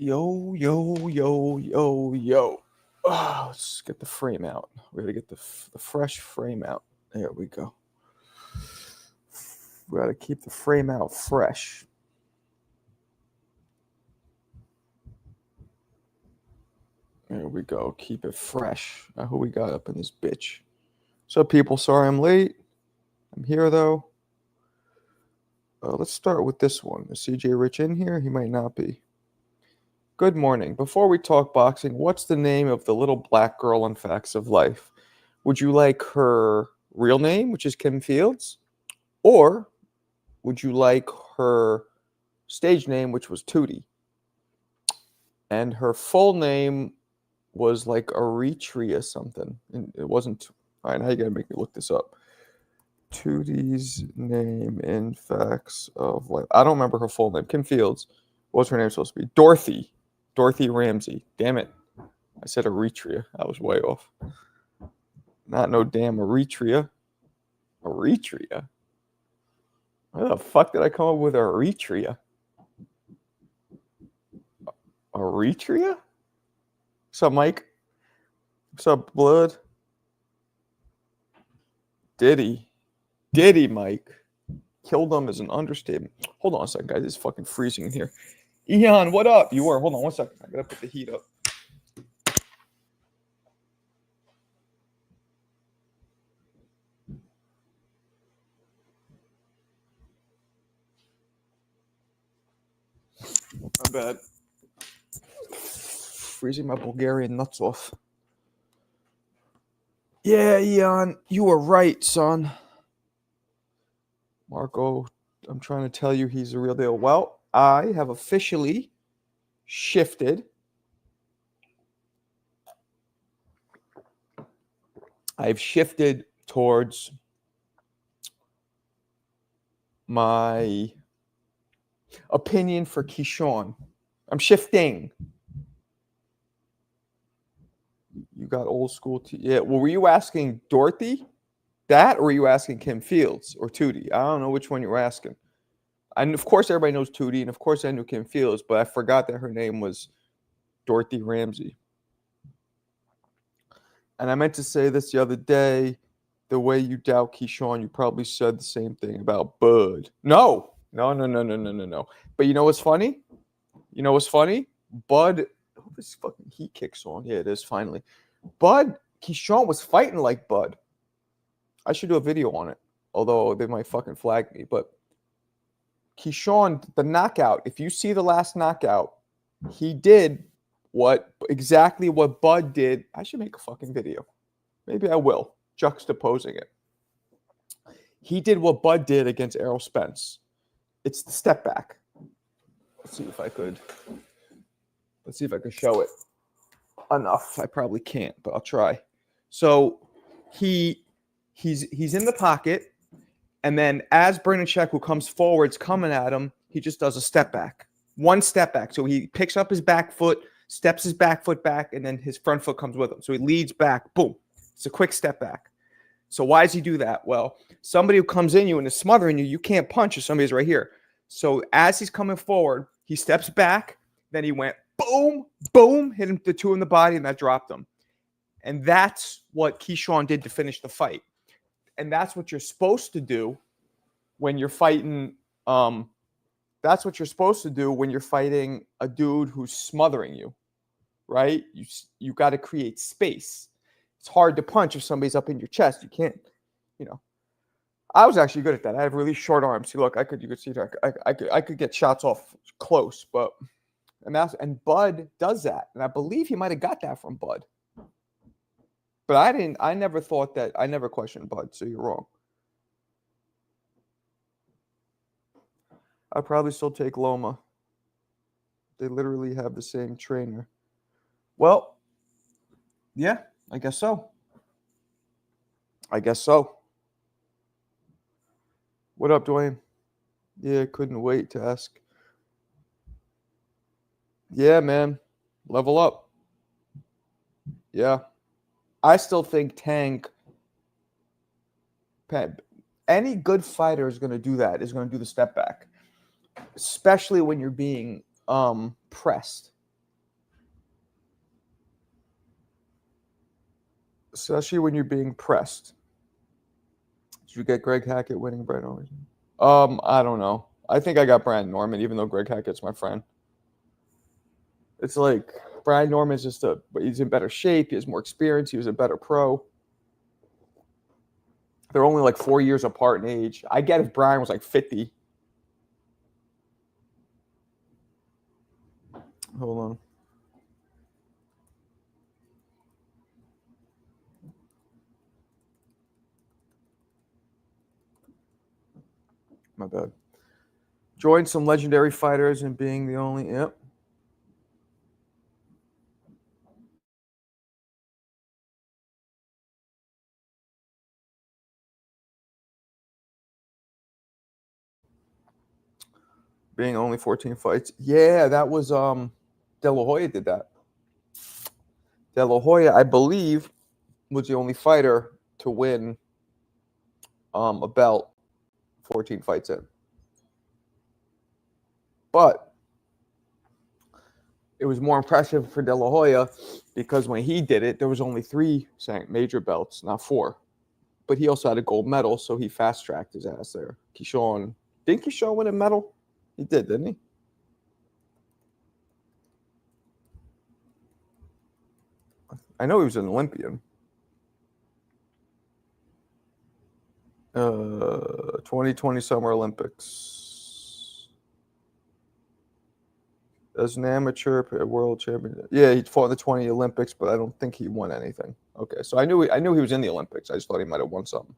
Yo, yo, yo, yo, yo. Oh, let's get the frame out. We gotta get the fresh frame out. There we go. We gotta keep the frame out fresh. There we go. Keep it fresh. Now, who we got up in this bitch? What's up, people? Sorry I'm late. I'm here, though. Let's start with this one. Is CJ Rich in here? He might not be. Good morning. Before we talk boxing, what's the name of the little black girl in Facts of Life? Would you like her real name, which is Kim Fields? Or would you like her stage name, which was Tootie? And her full name was like Eritrea something. And it wasn't. All right, now you got to make me look this up. Tootie's name in Facts of Life. I don't remember her full name. Kim Fields. What's her name supposed to be? Dorothy. Dorothy Ramsey. Damn it. I said Eritrea. I was way off. Not no damn Eritrea. Eritrea? Where the fuck did I come up with Eritrea? Eritrea? What's up, Mike? What's up, Blood? Diddy, Mike. Killed them is an understatement. Hold on a second, guys. It's fucking freezing in here. Eon, what up? You were. Hold on one second. I gotta put the heat up. My bad. Freezing my Bulgarian nuts off. Yeah, Eon, you were right, son. Marco, I'm trying to tell you he's the real deal. Well, I have officially shifted. I've shifted towards my opinion for Keyshawn. I'm shifting. You got old school. Yeah. Well, were you asking Dorothy that, or were you asking Kim Fields or Tootie? I don't know which one you were asking. And of course, everybody knows Tootie, and of course, I knew Kim Fields, but I forgot that her name was Dorothy Ramsey. And I meant to say this the other day. The way you doubt Keyshawn, you probably said the same thing about Bud. No. But you know what's funny? Bud, oh, this fucking heat kicks on. Yeah, it is finally. Keyshawn was fighting like Bud. I should do a video on it, although they might fucking flag me. But Keyshawn, the knockout, if you see the last knockout, he did exactly what Bud did. I should make a fucking video. Maybe I will, juxtaposing it. He did what Bud did against Errol Spence. It's the step back. Let's see if I could show it enough. I probably can't, but I'll try. So he's in the pocket, and then as Brandon Check, who comes forwards, coming at him, he just does a step back. One step back. So he picks up his back foot, steps his back foot back, and then his front foot comes with him. So he leads back. Boom. It's a quick step back. So why does he do that? Well, somebody who comes in you and is smothering you, you can't punch if somebody's right here. So as he's coming forward, he steps back. Then he went boom, boom, hit him the two in the body, and that dropped him. And that's what Keyshawn did to finish the fight. And that's what you're supposed to do when you're fighting. That's what you're supposed to do when you're fighting a dude who's smothering you, right? You got to create space. It's hard to punch if somebody's up in your chest. You can't, I was actually good at that. I have really short arms. See, look, you could see that I could get shots off close, and Bud does that, and I believe he might have got that from Bud. But I never thought that. I never questioned Bud, so you're wrong. I'd probably still take Loma. They literally have the same trainer. Well, yeah, I guess so. What up, Dwayne? Yeah, couldn't wait to ask. Yeah, man. Level up. Yeah. I still think Tank, any good fighter is going to do the step back, especially when you're being pressed. especially when you're being pressed. Did you get Greg Hackett winning Brian Norman? I don't know. I think I got Brian Norman, even though Greg Hackett's my friend. It's like Brian Norman's he's in better shape. He has more experience. He was a better pro. They're only like 4 years apart in age. I get if Brian was like 50. Hold on. My bad. Joined some legendary fighters and being the only. Yep. Being only 14 fights. Yeah, that was De La Hoya did that. De La Hoya, I believe, was the only fighter to win a belt 14 fights in. But it was more impressive for De La Hoya because when he did it, there was only 3 major belts, not 4. But he also had a gold medal, so he fast-tracked his ass there. Keyshawn. Didn't Keyshawn win a medal? He did, didn't he? I know he was an Olympian. 2020 Summer Olympics. As an amateur world champion. Yeah, he fought in the 20 Olympics, but I don't think he won anything. Okay, so I knew he was in the Olympics. I just thought he might have won something.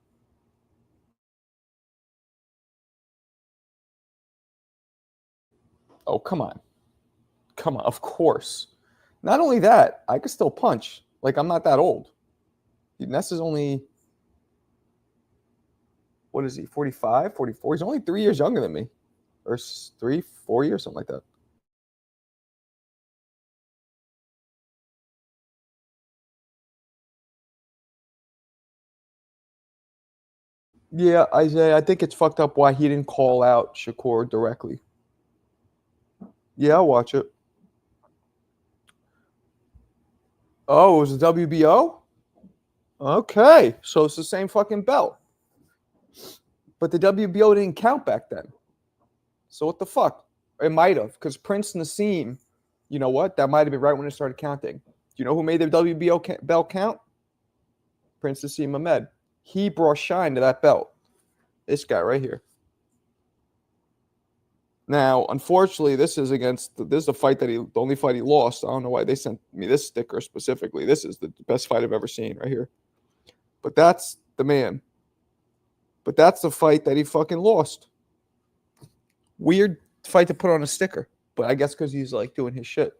Oh, come on. Come on, of course. Not only that, I could still punch. Like, I'm not that old. Ness is only, what is he, 45, 44? He's only 3 years younger than me. Or 3, 4 years, something like that. Yeah, Isaiah, I think it's fucked up why he didn't call out Shakur directly. Yeah, I'll watch it. Oh, it was a WBO? Okay, so it's the same fucking belt. But the WBO didn't count back then. So what the fuck? It might have, because Prince Nassim, you know what? That might have been right when it started counting. Do you know who made the WBO belt count? Prince Nassim Ahmed. He brought shine to that belt. This guy right here. Now, unfortunately, this is a fight the only fight he lost. I don't know why they sent me this sticker specifically. This is the best fight I've ever seen right here. But that's the man. But that's the fight that he fucking lost. Weird fight to put on a sticker, but I guess because he's like doing his shit.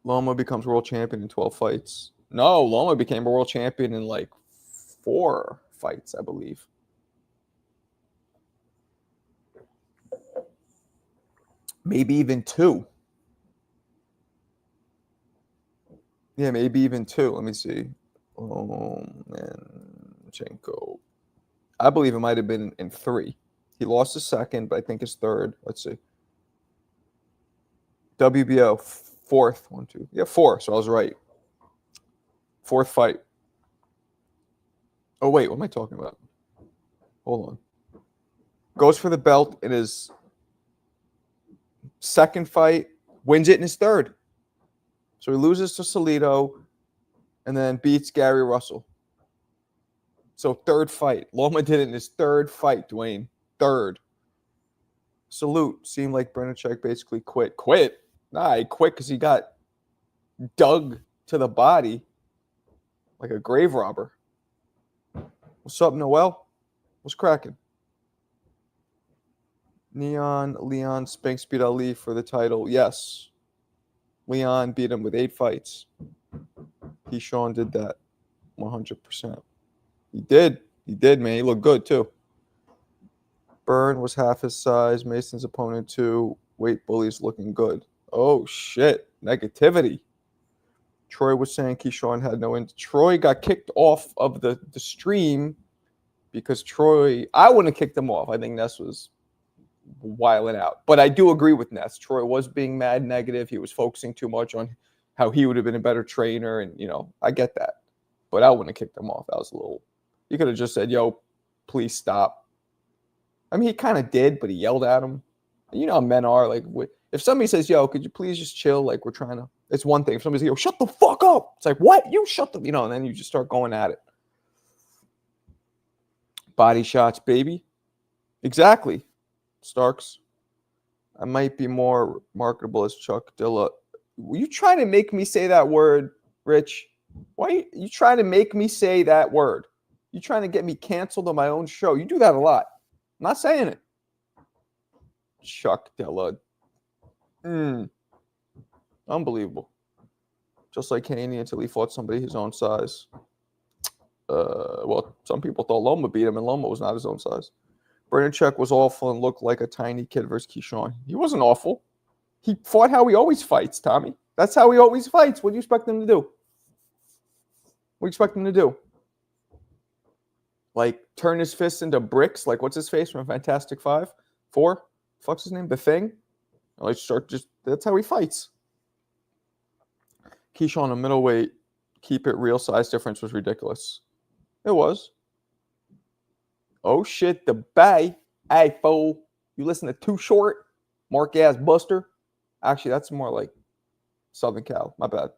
Loma becomes world champion in 12 fights. No, Loma became a world champion in like 4 fights, I believe. Maybe even 2. Yeah, maybe even 2. Let me see. Lomachenko. I believe it might have been in 3. He lost his second, but I think his third. Let's see. WBO, 4th. 1, 2. Yeah, 4. So I was right. 4th fight. Oh, wait. What am I talking about? Hold on. Goes for the belt in his second fight. Wins it in his third. So he loses to Salido and then beats Gary Russell. So 3rd fight. Loma did it in his 3rd fight, Dwayne. 3rd. Salute. Seemed like Brenachek basically quit. Quit? Nah, he quit because he got dug to the body like a grave robber. What's up, Noel? What's cracking? Leon Spinks beat Ali for the title. Yes. Leon beat him with 8 fights. Keyshawn did that 100%. He did, man. He looked good, too. Byrne was half his size. Mason's opponent, too. Weight bullies looking good. Oh, shit. Negativity. Troy was saying Keyshawn had no... Troy got kicked off of the stream because Troy... I wouldn't have kicked him off. I think Ness was wiling out. But I do agree with Ness. Troy was being mad negative. He was focusing too much on how he would have been a better trainer. And, I get that. But I wouldn't have kicked him off. That was a little – you could have just said, yo, please stop. I mean, he kind of did, but he yelled at him. And you know how men are. Like, if somebody says, yo, could you please just chill? Like, we're trying to – it's one thing. If somebody says, yo, shut the fuck up. It's like, what? You shut the – and then you just start going at it. Body shots, baby. Exactly. Starks. I might be more marketable as Chuck Dilla. Were you trying to make me say that word, Rich? Why are you trying to make me say that word? You trying to get me canceled on my own show? You do that a lot. I'm not saying it. Chuck Dilla. Unbelievable. Just like Haney until he fought somebody his own size. Well, some people thought Loma beat him, and Loma was not his own size. Brenachek was awful and looked like a tiny kid versus Keyshawn. He wasn't awful. He fought how he always fights, Tommy. That's how he always fights. What do you expect him to do? What do you expect him to do? Like, turn his fists into bricks? Like, what's his face from Fantastic Five? 4? Fuck's his name? The Thing? Like, that's how he fights. Keyshawn, a middleweight, keep it real, size difference was ridiculous. It was. Oh, shit, the Bay. Hey, fool. You listen to Too Short? Mark-ass Buster? Actually, that's more like Southern Cal. My bad.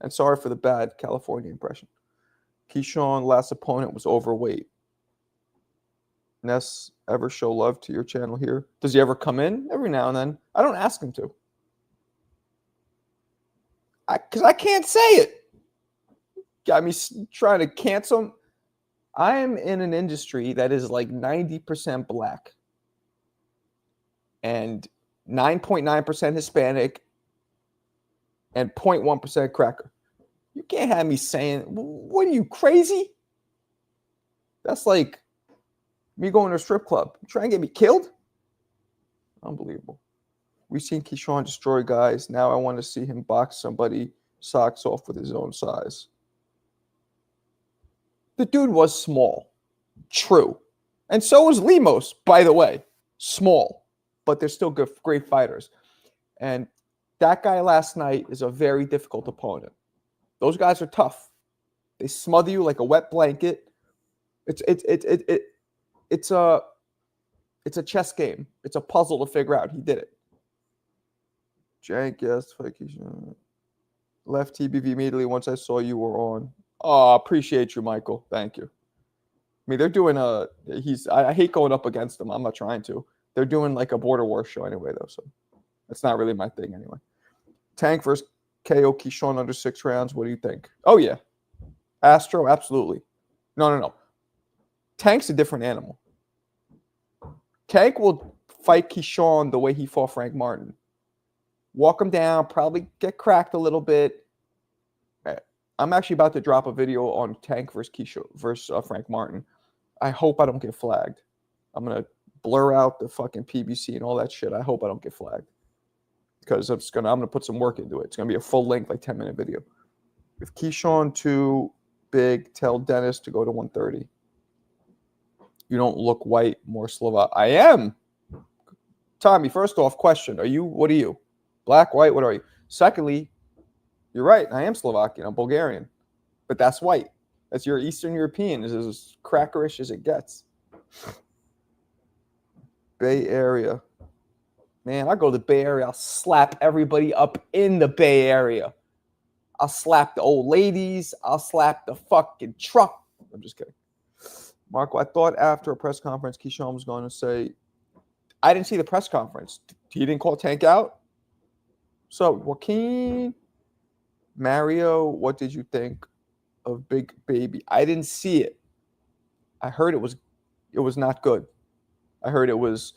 And sorry for the bad California impression. Keyshawn, last opponent, was overweight. Ness, ever show love to your channel here? Does he ever come in? Every now and then. I don't ask him to. Because I can't say it. Got me trying to cancel him. I am in an industry that is like 90% black and 9.9% Hispanic and 0.1% cracker. You can't have me saying, what are you, crazy? That's like me going to a strip club. You trying to get me killed? Unbelievable. We've seen Keyshawn destroy guys. Now I want to see him box somebody socks off with his own size. The dude was small. True. And so was Lemos, by the way. Small. But they're still good, great fighters. And that guy last night is a very difficult opponent. Those guys are tough. They smother you like a wet blanket. It's a chess game. It's a puzzle to figure out. He did it. Jank, yes. Left TBV immediately once I saw you were on. Oh, appreciate you, Michael. Thank you. I mean, they're doing I hate going up against them. I'm not trying to. They're doing like a Border War show anyway, though, so that's not really my thing anyway. Tank versus KO Keyshawn under 6 rounds. What do you think? Oh, yeah. Astro, absolutely. No. Tank's a different animal. Tank will fight Keyshawn the way he fought Frank Martin. Walk him down, probably get cracked a little bit. I'm actually about to drop a video on Tank versus Keyshawn versus Frank Martin. I hope I don't get flagged. I'm going to blur out the fucking PBC and all that shit. I hope I don't get flagged. Because I'm going to put some work into it. It's going to be a full-length, like 10-minute video. If Keyshawn too big, tell Dennis to go to 130. You don't look white, more Slovak. I am. Tommy, first off, question. What are you? Black, white, what are you? Secondly, you're right. I am Slovakian. I'm Bulgarian. But that's white. That's your Eastern European. It's as crackerish as it gets. Bay Area. Man, I go to the Bay Area. I'll slap everybody up in the Bay Area. I'll slap the old ladies. I'll slap the fucking truck. I'm just kidding. Marco, I thought after a press conference, Keyshawn was going to say, I didn't see the press conference. He didn't call Tank out? So, Joaquin, Mario, what did you think of Big Baby? I didn't see it. I heard it was not good. I heard it was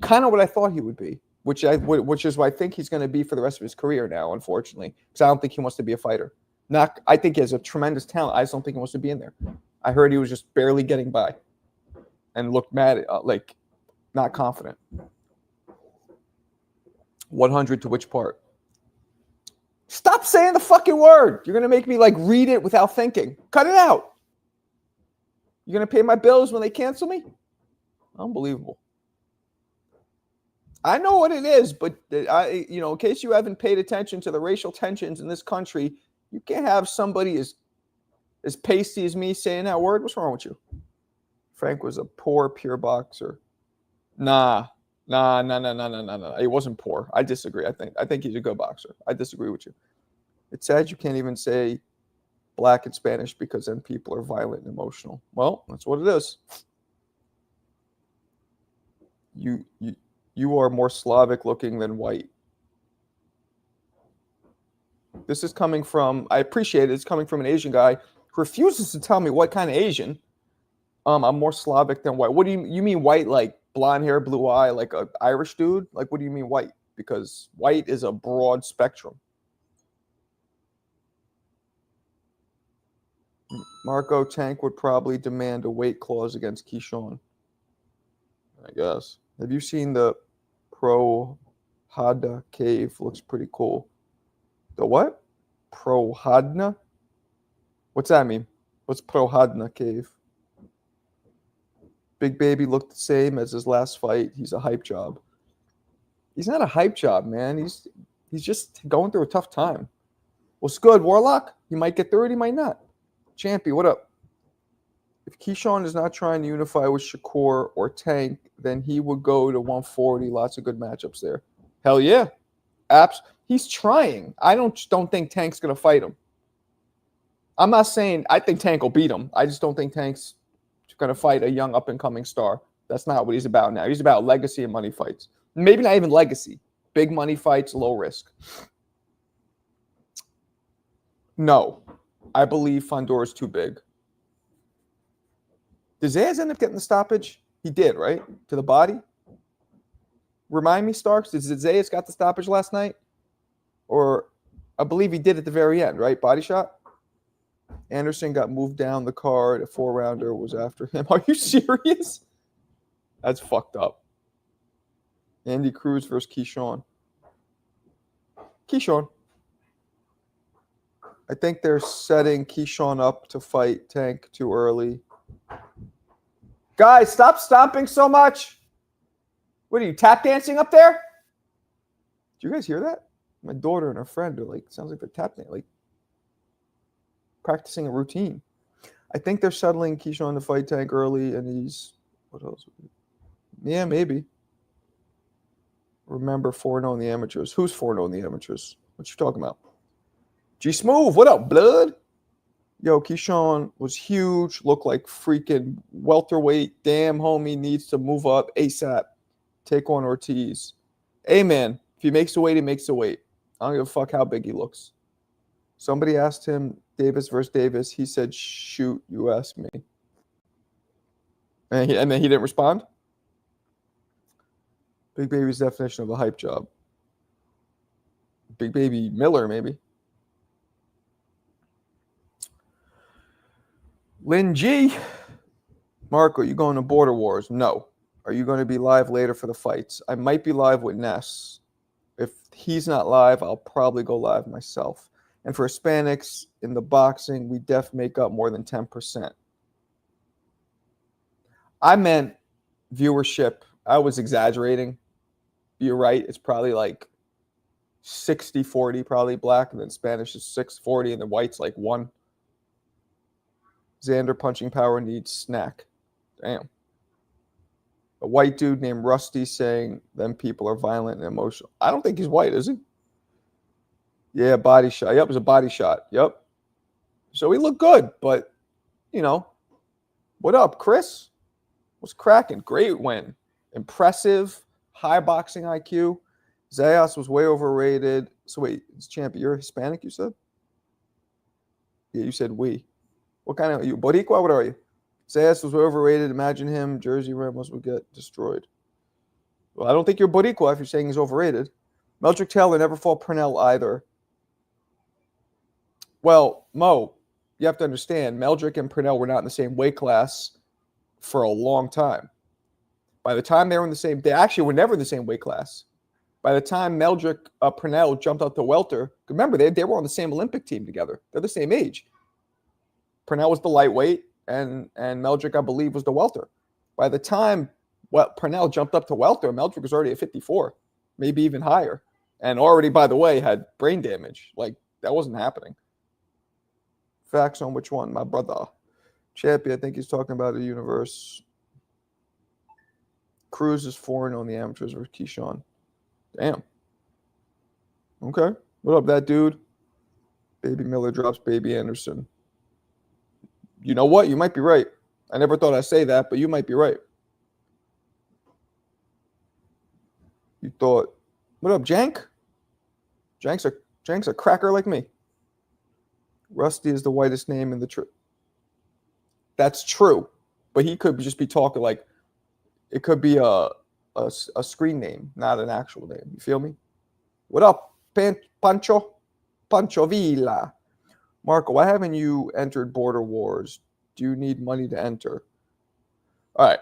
kind of what I thought he would be, which is what I think he's going to be for the rest of his career now, unfortunately, because I don't think he wants to be a fighter. I think he has a tremendous talent. I just don't think he wants to be in there. I heard he was just barely getting by and looked mad, like not confident. 100 to which part? Stop saying the fucking word. You're going to make me like read it without thinking. Cut it out. You're going to pay my bills when they cancel me? Unbelievable. I know what it is, but in case you haven't paid attention to the racial tensions in this country, you can't have somebody as pasty as me saying that word. What's wrong with you? Frank was a poor, pure boxer. Nah. He wasn't poor. I disagree. I think he's a good boxer. I disagree with you. It's sad you can't even say black and Spanish because then people are violent and emotional. Well, that's what it is. You are more Slavic looking than white. This is coming from, I appreciate it, it's coming from an Asian guy who refuses to tell me what kind of Asian. I'm more Slavic than white. What do you mean white, like blonde hair, blue eye, like an Irish dude? Like, what do you mean white? Because white is a broad spectrum. Marco Tank would probably demand a weight clause against Keyshawn. I guess. Have you seen the Prohadna cave? Looks pretty cool. The what? Prohadna? What's that mean? What's Prohadna cave? Big Baby looked the same as his last fight. He's a hype job. He's not a hype job, man. He's just going through a tough time. What's good, Warlock? He might get through it, he might not. Champy, what up? If Keyshawn is not trying to unify with Shakur or Tank, then he would go to 140. Lots of good matchups there. Hell yeah. He's trying. I don't think Tank's going to fight him. I'm not saying I think Tank will beat him. I just don't think Tank's going to fight a young up-and-coming star. That's not what he's about now. He's about legacy and money fights. Maybe not even legacy. Big money fights, low risk. No. I believe Fondor is too big. Did Zayas end up getting the stoppage? He did, right? To the body? Remind me, Starks, did Zayas got the stoppage last night? Or I believe he did at the very end, right? Body shot? Anderson got moved down the card. A 4-rounder was after him. Are you serious? That's fucked up. Andy Cruz versus Keyshawn. Keyshawn. I think they're setting Keyshawn up to fight Tank too early. Guys, stop stomping so much. What are you, tap dancing up there? Did you guys hear that? My daughter and her friend are like, sounds like they're tap dancing, like practicing a routine. I think they're settling Keyshawn to fight Tank early, and he's, what else? Yeah, maybe. Remember 4-0 in the amateurs. Who's 4-0 in the amateurs? What you talking about? G Smooth, what up, blood? Yo, Keyshawn was huge, looked like freaking welterweight. Damn, homie needs to move up ASAP. Take on Ortiz. Hey, man, if he makes the weight, he makes the weight. I don't give a fuck how big he looks. Somebody asked him, Davis versus Davis. He said, shoot, you asked me. And then he didn't respond? Big Baby's definition of a hype job. Big Baby Miller, maybe. Lynn G. Marco, you going to Border Wars? No. Are you going to be live later for the fights? I might be live with Ness. If he's not live, I'll probably go live myself. And for Hispanics in the boxing, we def make up more than 10%. I meant viewership. I was exaggerating. You're right. It's probably like 60-40, probably black, and then Spanish is 6-40, and then white's like 1. Xander punching power needs snack. Damn. A white dude named Rusty saying them people are violent and emotional. I don't think he's white, is he? Yeah, body shot. Yep, it was a body shot. Yep. So he looked good, but, what up, Chris? What's cracking? Great win. Impressive. High boxing IQ. Zayas was way overrated. So wait, it's champion. You're Hispanic, you said? Yeah, you said we. What kind of you? Boricua? What are you? Zayas was way overrated. Imagine him. Jersey Ramos would get destroyed. Well, I don't think you're Boricua if you're saying he's overrated. Meldrick Taylor never fought Purnell either. Well, Mo, you have to understand, Meldrick and Purnell were not in the same weight class for a long time. By the time they were in the same, they actually were never in the same weight class. By the time Meldrick Purnell jumped out to welter, remember, they were on the same Olympic team together. They're the same age. Purnell was the lightweight, and Meldrick, I believe, was the welter. By the time Well, Purnell jumped up to welter. Meldrick was already at 54, maybe even higher. And already, by the way, had brain damage. Like, that wasn't happening. Facts on which one? My brother. Chappie, I think he's talking about the universe. Cruz is 4-0 on the amateurs with Keyshawn. Damn. Okay. What up, that dude? Baby Miller drops Baby Anderson. You know what? You might be right. I never thought I'd say that, but you might be right. You thought, what up, Jank? Jank's a cracker like me. Rusty is the whitest name in the trip. That's true, but he could just be talking like it could be a screen name, not an actual name. You feel me? What up, Pancho Villa? Marco, why haven't you entered Border Wars? Do you need money to enter? All right.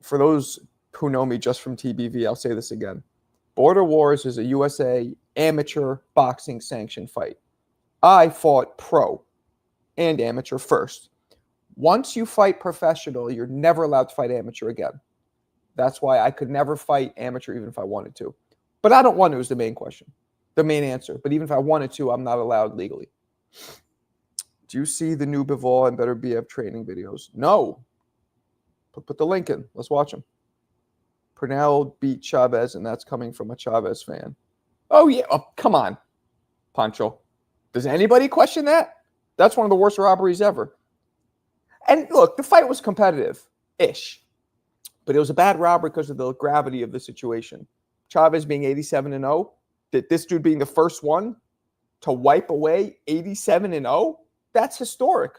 For those who know me just from TBV, I'll say this again. Border Wars is a USA amateur boxing sanctioned fight. I fought pro and amateur first. Once you fight professional, you're never allowed to fight amateur again. That's why I could never fight amateur even if I wanted to. But I don't want to is the main question, the main answer. But even if I wanted to, I'm not allowed legally. Do you see the new Bivol and Better BF training videos? No. Put the link in. Let's watch them. Purnell beat Chavez, and that's coming from a Chavez fan. Oh, yeah. Oh, come on, Pancho. Does anybody question that? That's one of the worst robberies ever. And look, the fight was competitive-ish, but it was a bad robbery because of the gravity of the situation. Chavez being 87-0, this dude being the first one to wipe away 87-0, that's historic.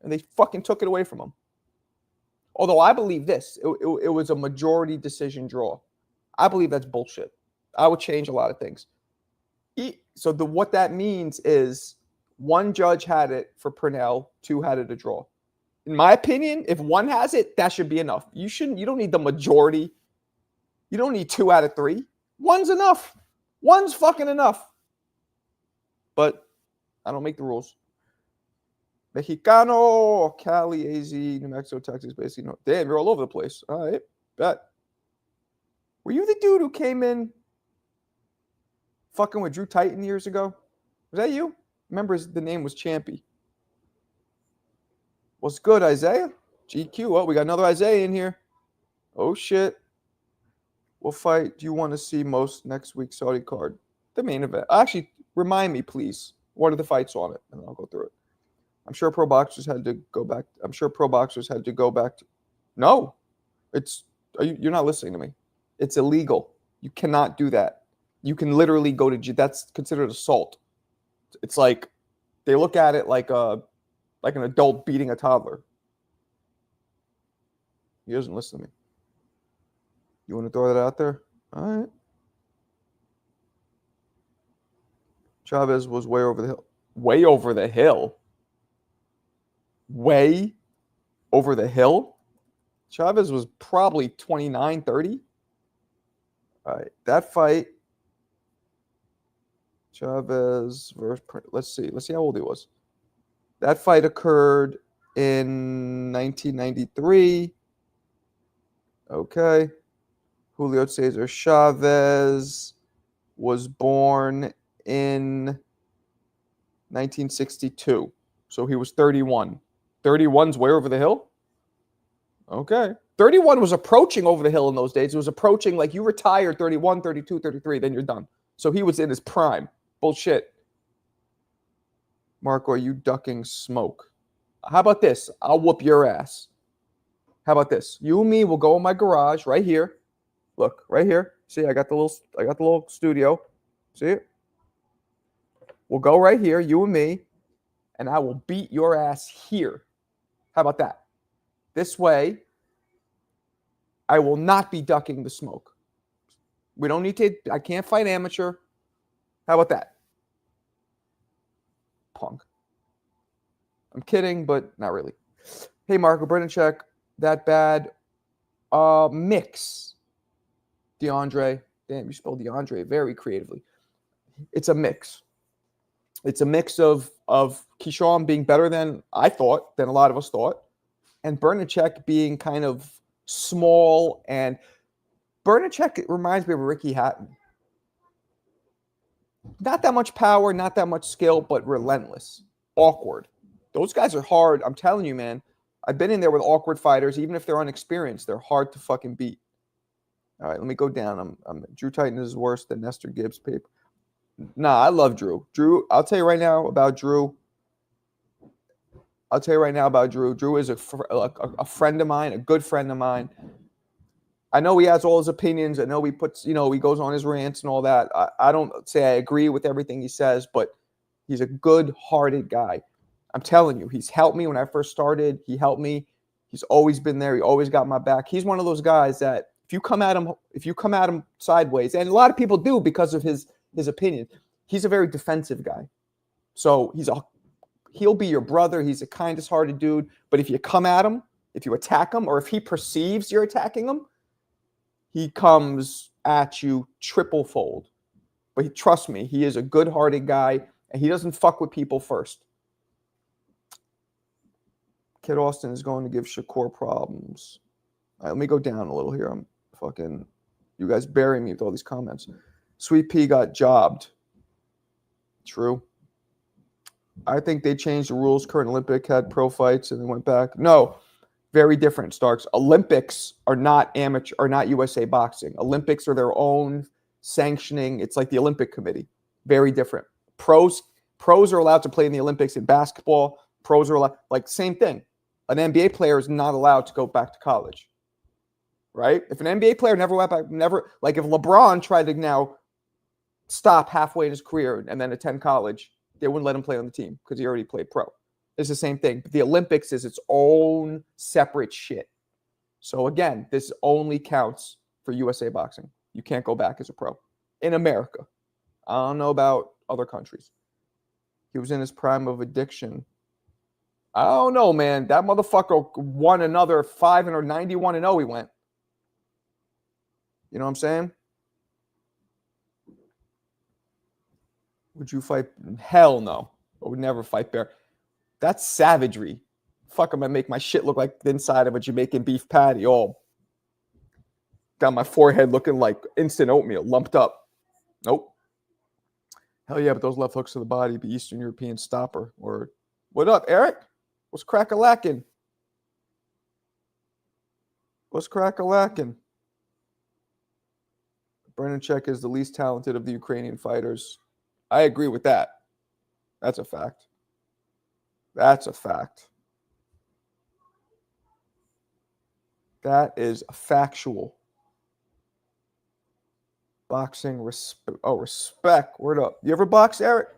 And they fucking took it away from him. Although I believe this, it was a majority decision draw. I believe that's bullshit. I would change a lot of things. So what that means is one judge had it for Purnell, two had it a draw. In my opinion, if one has it, that should be enough. You don't need the majority. You don't need 2 out of 3. One's enough. One's fucking enough. But I don't make the rules. Mexicano, Cali, AZ, New Mexico, Texas, basically. No. Damn, you're all over the place. All right, bet. Were you the dude who came in fucking with Drew Titan years ago? Was that you? Remember the name was Champy. What's good, Isaiah? GQ. Oh, we got another Isaiah in here. Oh, shit. What fight do you want to see most next week's Saudi card? The main event. Actually, remind me, please. What are the fights on it? And I'll go through it. I'm sure pro boxers had to go back. No. You're not listening to me. It's illegal. You cannot do that. You can literally go to jail. That's considered assault. It's like they look at it like an adult beating a toddler. He doesn't listen to me. You want to throw that out there? All right. Chavez was way over the hill. Way over the hill? Way over the hill? Chavez was probably 29, 30. All right. That fight, Chavez versus, let's see how old he was. That fight occurred in 1993. Okay. Julio Cesar Chavez was born in 1962. So he was 31. 31's way over the hill? Okay. 31 was approaching over the hill in those days. It was approaching like you retired 31, 32, 33, then you're done. So he was in his prime. Bullshit. Marco, are you ducking smoke? How about this? I'll whoop your ass. How about this? You and me will go in my garage right here. Look, right here. See, I got the little studio. See it? We'll go right here, you and me, and I will beat your ass here. How about that? This way, I will not be ducking the smoke. We don't need to, I can't fight amateur. How about that? Punk. I'm kidding, but not really. Hey, Marco Brennicek, that bad. Mix. DeAndre. Damn, you spelled DeAndre very creatively. It's a mix. It's a mix of Keyshawn being better than I thought, than a lot of us thought, and Bernacek being kind of small and Bernacek reminds me of Ricky Hatton. Not that much power, not that much skill, but relentless. Awkward. Those guys are hard. I'm telling you, man. I've been in there with awkward fighters. Even if they're unexperienced, they're hard to fucking beat. All right, let me go down. Drew Titan is worse than Nestor Gibbs paper. Nah, I love Drew. Drew, I'll tell you right now about Drew. Drew is a friend of mine, a good friend of mine. I know he has all his opinions. I know he puts, he goes on his rants and all that. I don't say I agree with everything he says, but he's a good-hearted guy. I'm telling you, he's helped me when I first started. He helped me. He's always been there. He always got my back. He's one of those guys that if you come at him sideways, and a lot of people do because of his opinion, he's a very defensive guy. So he'll be your brother. He's the kindest-hearted dude. But if you come at him, if you attack him, or if he perceives you're attacking him, he comes at you triple fold. But trust me, he is a good-hearted guy, and he doesn't fuck with people first. Kid Austin is going to give Shakur problems. All right, let me go down a little here. You guys bury me with all these comments. Sweet Pea got jobbed. True. I think they changed the rules. Current Olympic had pro fights and they went back. No. Very different, Starks. Olympics are not USA boxing. Olympics are their own sanctioning. It's like the Olympic Committee. Very different. Pros are allowed to play in the Olympics in basketball. Pros are allowed, same thing. An NBA player is not allowed to go back to college. Right? If an NBA player never went back, if LeBron tried to now stop halfway in his career and then attend college, they wouldn't let him play on the team because he already played pro. It's the same thing. But the Olympics is its own separate shit. So again, this only counts for USA boxing. You can't go back as a pro in America. I don't know about other countries. He was in his prime of addiction. I don't know, man. That motherfucker won another 591-0 he went. You know what I'm saying? Would you fight? Hell no. I would never fight Bear. That's savagery. Fuck, I'm going to make my shit look like the inside of a Jamaican beef patty. All got my forehead looking like instant oatmeal, lumped up. Nope. Hell yeah, but those left hooks to the body be Eastern European stopper. Or what up, Eric? What's crack-a-lackin'? What's crack-a-lackin'? Bernacek is the least talented of the Ukrainian fighters. I agree with that. That's a fact. That's a fact. That is factual. Boxing respect. Word up. You ever box, Eric?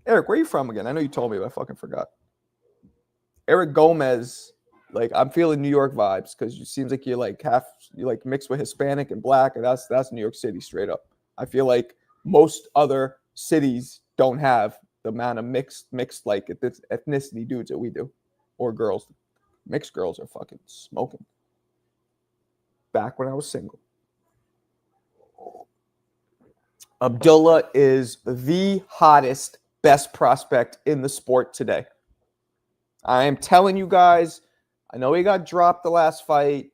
Eric, where are you from again? I know you told me, but I fucking forgot. Eric Gomez, I'm feeling New York vibes because it seems like you mixed with Hispanic and black, and that's New York City straight up. I feel like most other cities don't have the amount of mixed ethnicity dudes that we do, or girls. Mixed girls are fucking smoking. Back when I was single. Abdullah is the hottest, best prospect in the sport today. I am telling you guys, I know he got dropped the last fight.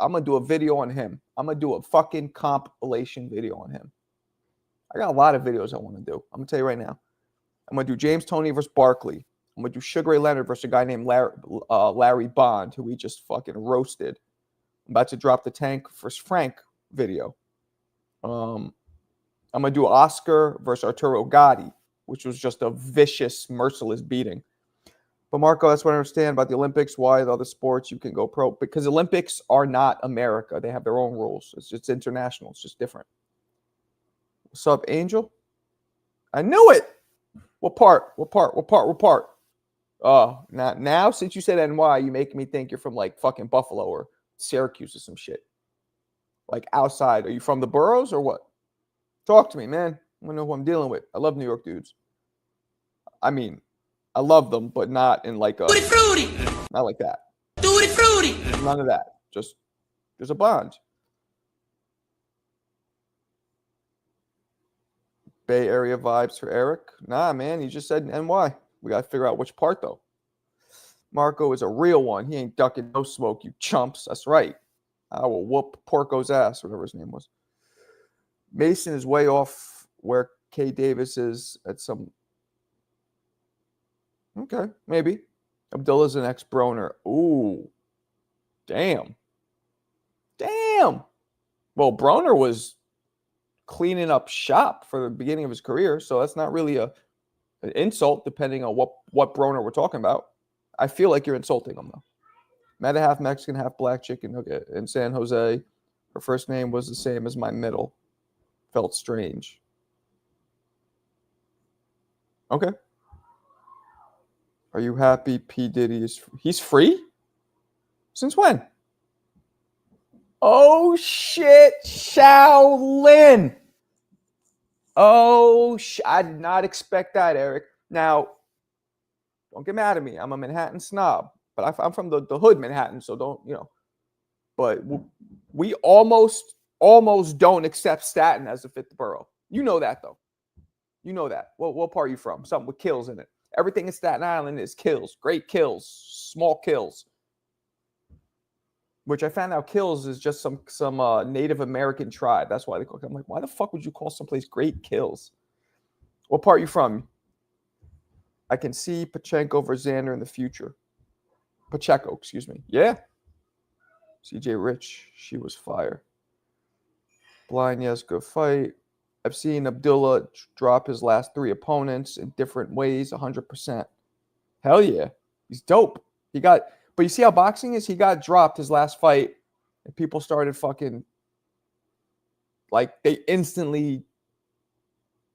I'm going to do a video on him. I'm going to do a fucking compilation video on him. I got a lot of videos I want to do. I'm going to tell you right now. I'm going to do James Toney versus Barkley. I'm going to do Sugar Ray Leonard versus a guy named Larry Bond, who we just fucking roasted. I'm about to drop the Tank versus Frank video. I'm going to do Oscar versus Arturo Gatti, which was just a vicious, merciless beating. But Marco, that's what I understand about the Olympics. Why the other sports you can go pro? Because Olympics are not America. They have their own rules. It's international. It's just different. What's up, Angel? I knew it. What part? Oh, now since you said NY, you make me think you're from fucking Buffalo or Syracuse or some shit. Outside. Are you from the boroughs or what? Talk to me, man. I want to know who I'm dealing with. I love New York dudes. I mean, I love them, but not in Tutti frutti. Not like that. Tutti frutti. None of that. Just there's a bond. Bay Area vibes for Eric. Nah, man. He just said NY. We got to figure out which part, though. Marco is a real one. He ain't ducking no smoke, you chumps. That's right. I will whoop Porco's ass, whatever his name was. Mason is way off where K. Davis is at some. Okay, maybe. Abdullah's an ex-Broner. Ooh. Damn. Damn. Well, Broner was cleaning up shop for the beginning of his career, so that's not really an insult, depending on what Broner we're talking about. I feel like you're insulting him, though. Met a half Mexican, half black chicken. Okay, in San Jose. Her first name was the same as my middle. Felt strange. Okay. Are you happy P. Diddy is he's free? Since when? Oh shit, Shaolin. Oh, I did not expect that, Eric. Now, don't get mad at me. I'm a Manhattan snob, but I'm from the hood Manhattan, so don't, But we almost don't accept Staten as a fifth borough. You know that, though. You know that. What part are you from? Something with kills in it. Everything in Staten Island is kills. Great kills. Small kills. Which I found out kills is just some Native American tribe. That's why they call it. I'm like, why the fuck would you call someplace Great Kills? What part are you from? I can see Pacheco versus Xander in the future. Pacheco, excuse me. Yeah. CJ Rich, she was fire. Blind, yes, good fight. I've seen Abdullah drop his last 3 opponents in different ways, 100%. Hell yeah. He's dope. But you see how boxing is? He got dropped his last fight, and people started fucking, like, they instantly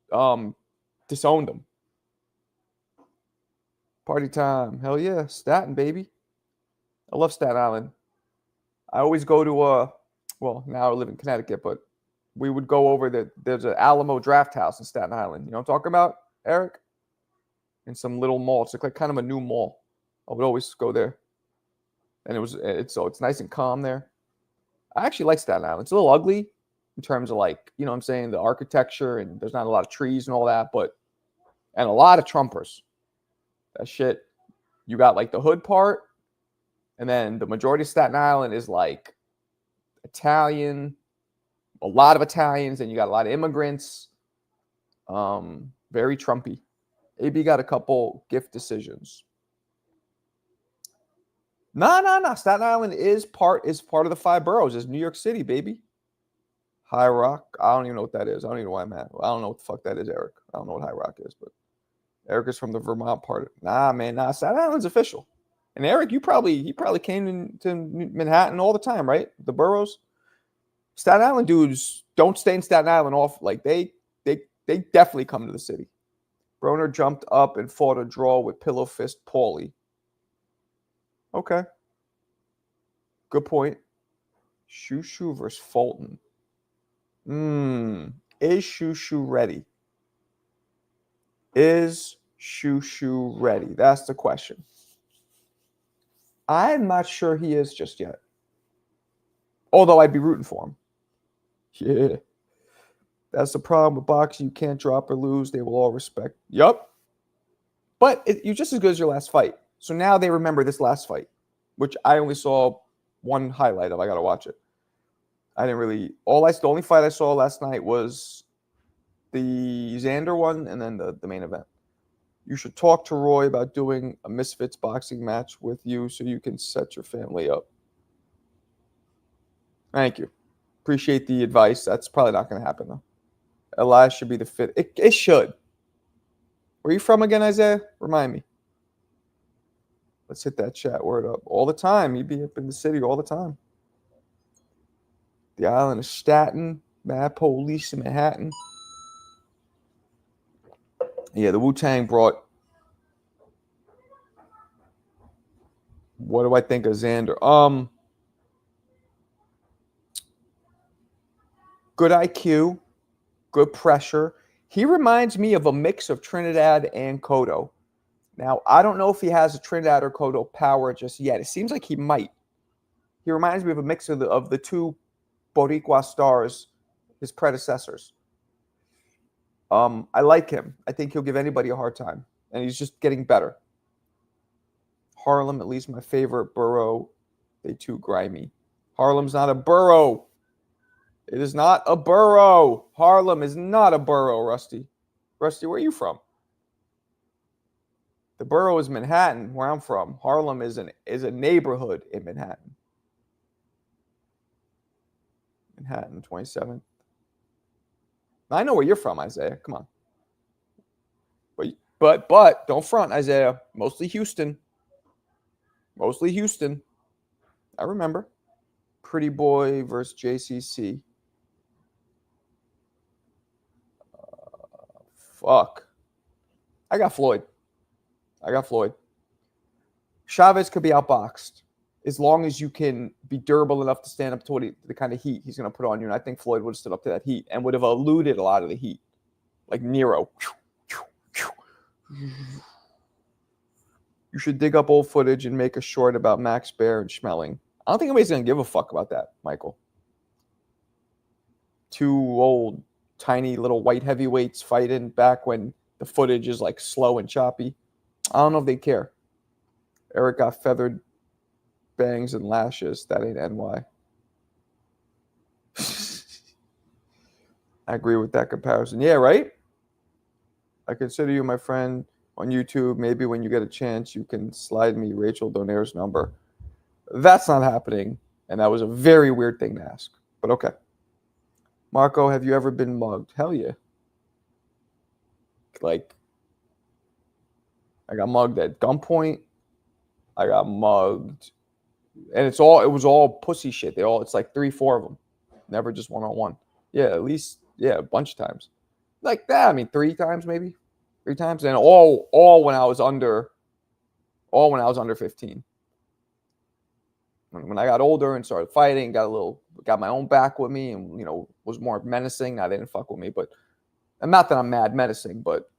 disowned him. Party time. Hell yeah. Staten, baby. I love Staten Island. I always go to, well, now I live in Connecticut, but we would go over there's an Alamo Draft House in Staten Island. You know what I'm talking about, Eric? In some little mall. It's like kind of a new mall. I would always go there. And it's nice and calm there. I actually like Staten Island. It's a little ugly in terms of, like, you know what I'm saying, the architecture, and there's not a lot of trees and all that, and a lot of Trumpers. That shit, you got like the hood part, and then the majority of Staten Island is like Italian, a lot of Italians, and you got a lot of immigrants. Very Trumpy. AB got a couple gift decisions. No. Staten Island is part of the 5 boroughs. It's New York City, baby. High Rock. I don't even know what that is. I don't even know why I'm at. I don't know what the fuck that is, Eric. I don't know what High Rock is, but Eric is from the Vermont part. Nah. Staten Island's official. And Eric, he probably came to Manhattan all the time, right? The boroughs. Staten Island dudes don't stay in Staten Island off. Like, they definitely come to the city. Broner jumped up and fought a draw with Pillow Fist Paulie. Okay. Good point. Shushu versus Fulton. Is Shushu ready? Is Shushu ready? That's the question. I'm not sure he is just yet. Although I'd be rooting for him. Yeah. That's the problem with boxing. You can't drop or lose. They will all respect. Yup. But you're just as good as your last fight. So now they remember this last fight, which I only saw one highlight of. I got to watch it. I didn't really. The only fight I saw last night was the Xander one, and then the main event. You should talk to Roy about doing a Misfits boxing match with you so you can set your family up. Thank you. Appreciate the advice. That's probably not going to happen, though. Elias should be the fit. It should. Where are you from again, Isaiah? Remind me. Let's hit that chat word up all the time. He'd be up in the city all the time. The island of Staten, Mad Police in Manhattan. Yeah, the Wu-Tang brought. What do I think of Xander? Good IQ, good pressure. He reminds me of a mix of Trinidad and Cotto. Now, I don't know if he has a Trinidad or Cotto power just yet. It seems like he might. He reminds me of a mix of the two Boricua stars, his predecessors. I like him. I think he'll give anybody a hard time. And he's just getting better. Harlem, at least my favorite borough. They too grimy. Harlem's not a borough. It is not a borough. Harlem is not a borough, Rusty. Rusty, where are you from? The borough is Manhattan, where I'm from. Harlem is a neighborhood in Manhattan. Manhattan, 27th. I know where you're from, Isaiah. Come on. But don't front, Isaiah. Mostly Houston. Mostly Houston. I remember. Pretty Boy versus JCC. Fuck. I got Floyd. Chavez could be outboxed as long as you can be durable enough to stand up to the kind of heat he's going to put on you. And I think Floyd would have stood up to that heat and would have eluded a lot of the heat. Like Nero. You should dig up old footage and make a short about Max Baer and Schmeling. I don't think anybody's going to give a fuck about that, Michael. Two old, tiny little white heavyweights fighting back when the footage is like slow and choppy. I don't know if they care. Eric got feathered bangs and lashes. That ain't NY. I agree with that comparison. Yeah, right? I consider you my friend on YouTube. Maybe when you get a chance, you can slide me Rachel Donaire's number. That's not happening, and that was a very weird thing to ask. But okay. Marco, have you ever been mugged? Hell yeah. Like, I got mugged at gunpoint. I got mugged. And it was all pussy shit. It's like 3-4 of them. Never just one-on-one. Yeah, at least, a bunch of times. Like that, I mean, 3 times maybe. 3 times. And all when I was under 15. When I got older and started fighting, got my own back with me and, was more menacing. They didn't fuck with me, but and not that I'm mad menacing, but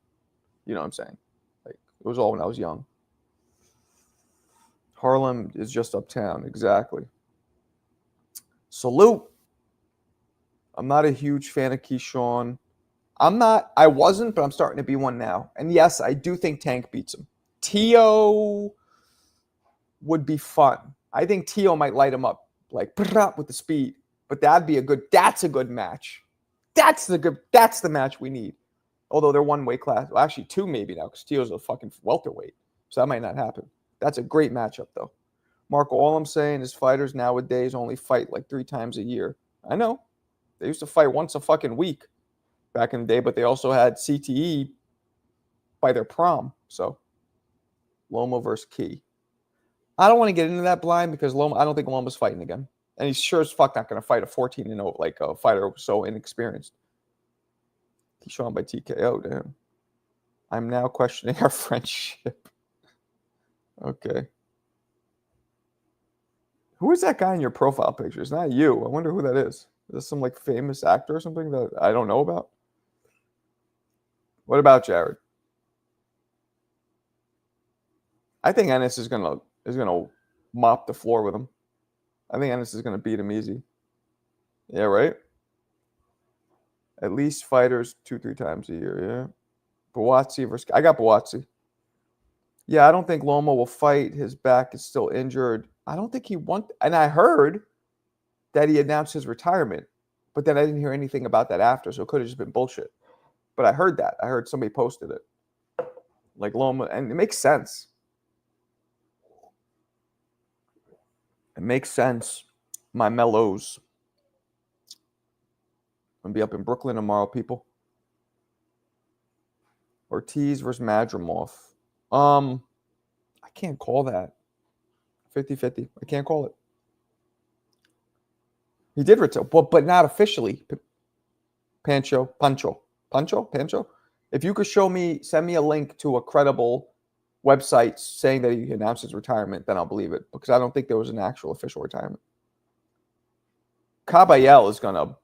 you know what I'm saying. Like, it was all when I was young. Harlem is just uptown. Exactly. Salute. I'm not a huge fan of Keyshawn. I wasn't, but I'm starting to be one now. And yes, I do think Tank beats him. Tio would be fun. I think Tio might light him up like with the speed. But that's a good match. That's the match we need. Although they're one weight class. Well, actually 2 maybe now, because Tio's a fucking welterweight. So that might not happen. That's a great matchup, though. Marco, all I'm saying is fighters nowadays only fight like 3 times a year. I know. They used to fight once a fucking week back in the day, but they also had CTE by their prom. So, Loma versus Key. I don't want to get into that blind because I don't think Loma's fighting again. And he's sure as fuck not going to fight a 14-0 like a fighter so inexperienced. Keyshawn by TKO, damn. I'm now questioning our friendship. Okay. Who is that guy in your profile picture? It's not you. I wonder who that is. Is this some like famous actor or something that I don't know about? What about Jared? I think Ennis is gonna mop the floor with him. I think Ennis is gonna beat him easy. Yeah, right? At least fighters 2-3 times a year, yeah. Buatsi versus I got Buatsi. Yeah, I don't think Loma will fight. His back is still injured. I don't think he wants. And I heard that he announced his retirement, but then I didn't hear anything about that after, so it could have just been bullshit. But I heard that. I heard somebody posted it. Like Loma, and it makes sense. It makes sense. My mellows. I'm going to be up in Brooklyn tomorrow, people. Ortiz versus Madrimov. I can't call that. 50-50. I can't call it. He did retire, but not officially. Pancho. If you could send me a link to a credible website saying that he announced his retirement, then I'll believe it, because I don't think there was an actual official retirement. Caballel is going to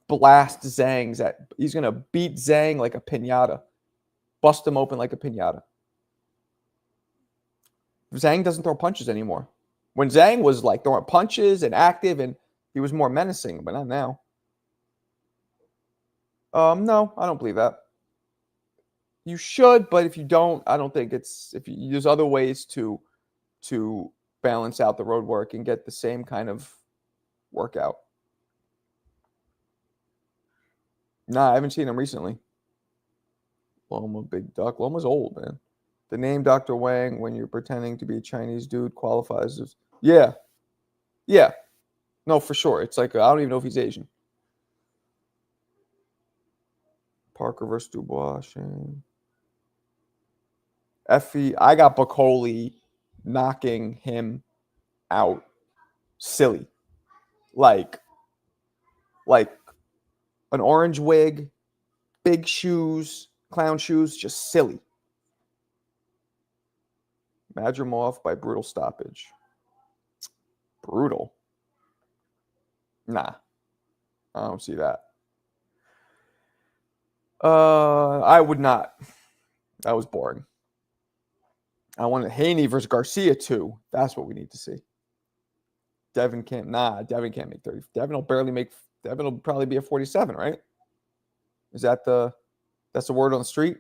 blast Zhang's he's going to beat Zhang like a piñata. Bust him open like a piñata. Zhang doesn't throw punches anymore. When Zhang was like throwing punches and active, and he was more menacing, but not now. No, I don't believe that. You should, but if you don't, I don't think there's other ways to balance out the road work and get the same kind of workout. Nah, I haven't seen him recently. Loma Big Duck. Loma's old, man. The name Dr. Wang, when you're pretending to be a Chinese dude, qualifies as. Yeah. Yeah. No, for sure. It's like, I don't even know if he's Asian. Parker versus Dubois. Shane. Effie. I got Bacoli knocking him out. Silly. Like an orange wig, big shoes, clown shoes, just silly. Madrimov by brutal stoppage. Brutal. Nah, I don't see that. I would not. That was boring. I wanted Haney versus Garcia too. That's what we need to see. Devin can't. Nah, Devin can't make 30. Devin will barely make. Devin will probably be a 47, right? Is that that's the word on the street?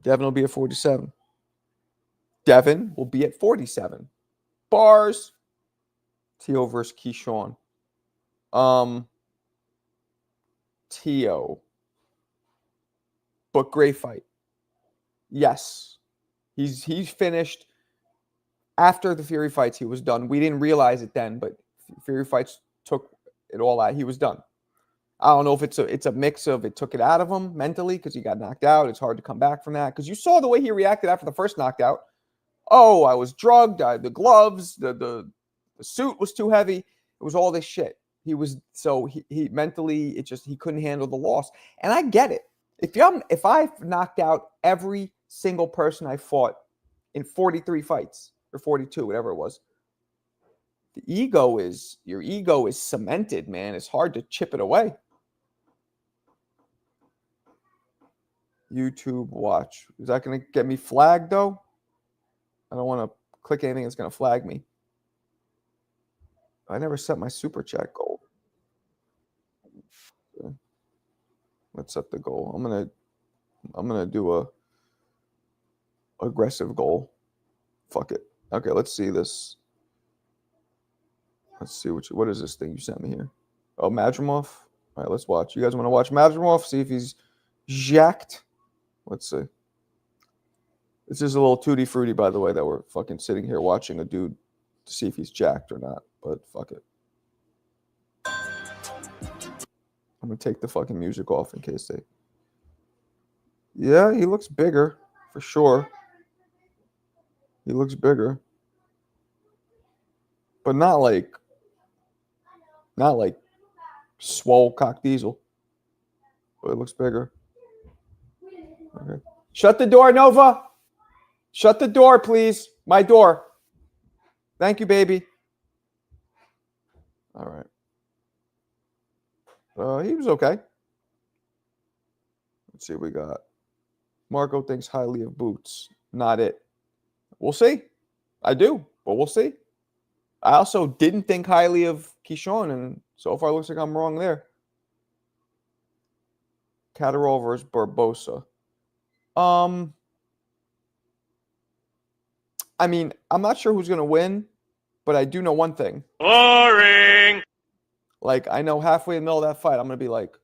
Devin will be at 47. Devin will be at 47. Bars. Tio versus Keyshawn. Tio. But great fight. Yes. He's finished. After the Fury fights, he was done. We didn't realize it then, but Fury fights took it all out. He was done. I don't know if it's a mix of it took it out of him mentally because he got knocked out. It's hard to come back from that because you saw the way he reacted after the first knockdown. Oh, I was drugged. The gloves, the suit was too heavy. It was all this shit. He mentally he couldn't handle the loss, and I get it. If I've knocked out every single person I fought in 43 fights or 42, whatever it was, your ego is cemented, man. It's hard to chip it away. YouTube watch. Is that going to get me flagged though? I don't want to click anything that's going to flag me. I never set my super chat goal. Okay. Let's set the goal. I'm gonna do a aggressive goal. Fuck it. Okay, let's see this. Let's see what is this thing you sent me here? Oh, Madrimov. All right, let's watch. You guys want to watch Madrimov? See if he's jacked. Let's see. This is a little tutti frutti, by the way, that we're fucking sitting here watching a dude to see if he's jacked or not. But fuck it. I'm gonna take the fucking music off in case they. Yeah, he looks bigger for sure. He looks bigger, but not like swole cock diesel. But it looks bigger. Okay. Shut the door, Nova. Shut the door, please. My door. Thank you, baby. All right. He was okay. Let's see what we got. Marco thinks highly of Boots. Not it. We'll see. I do, but we'll see. I also didn't think highly of Keyshawn, and so far it looks like I'm wrong there. Catterall versus Barbosa. I mean, I'm not sure who's going to win, but I do know one thing. Boring. Like, I know halfway in the middle of that fight, I'm going to be like,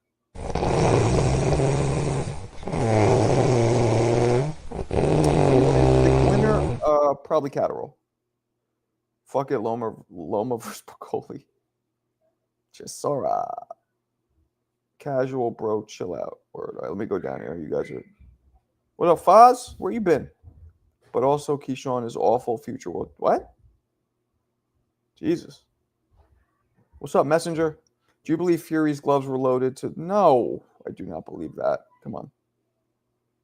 winner, probably Catterall. Fuck it, Loma versus Bacoli. Chisora. Casual, bro, chill out. Word. All right, let me go down here. You guys are. What up, Foz? Where you been? But also, Keyshawn is awful. Future world. What? Jesus. What's up, Messenger? Do you believe Fury's gloves were loaded to? No, I do not believe that. Come on.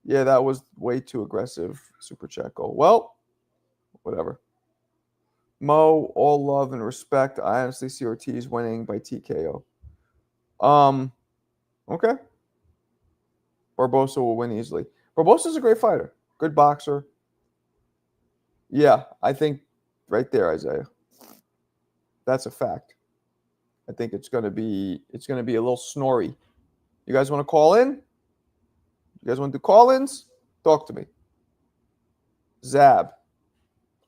Yeah, that was way too aggressive. Super chat goal. Well, whatever. Mo, all love and respect. I honestly see Ortiz winning by TKO. Okay. Barbosa will win easily. Barbosa's a great fighter. Good boxer. Yeah, I think right there, Isaiah. That's a fact. I think it's gonna be a little snory. You guys want to call in? You guys want to do call-ins? Talk to me. Zab.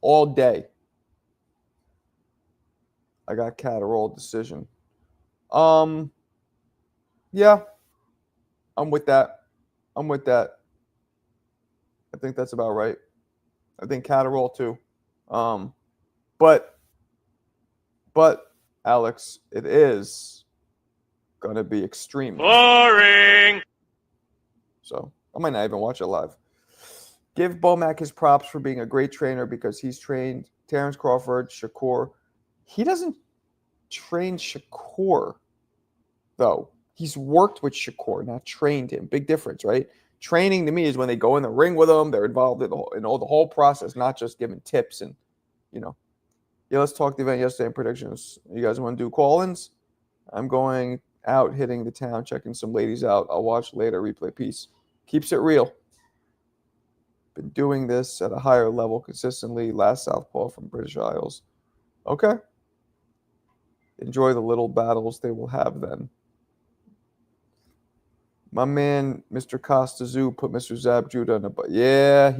All day. I got Catterall decision. Yeah, I'm with that. I'm with that. I think that's about right. I think Catterall too. Um, but Alex, it is gonna be extremely Boring. so. I might not even watch it live. Give Bomac his props for being a great trainer because he's trained Terrence Crawford, Shakur. He doesn't train Shakur though. He's worked with Shakur, not trained him. Big difference, right? Training to me is when they go in the ring with him. They're involved in all the whole process, not just giving tips and you know. Yeah, let's talk the event yesterday and predictions. You guys want to do call-ins? I'm going out hitting the town, checking some ladies out. I'll watch later. Replay. Peace. Keeps it real. Been doing this at a higher level consistently. Last Southpaw from British Isles. Okay. Enjoy the little battles they will have then. My man, Mr. Costa Zoo, put Mr. Zab Judah in a but. Yeah,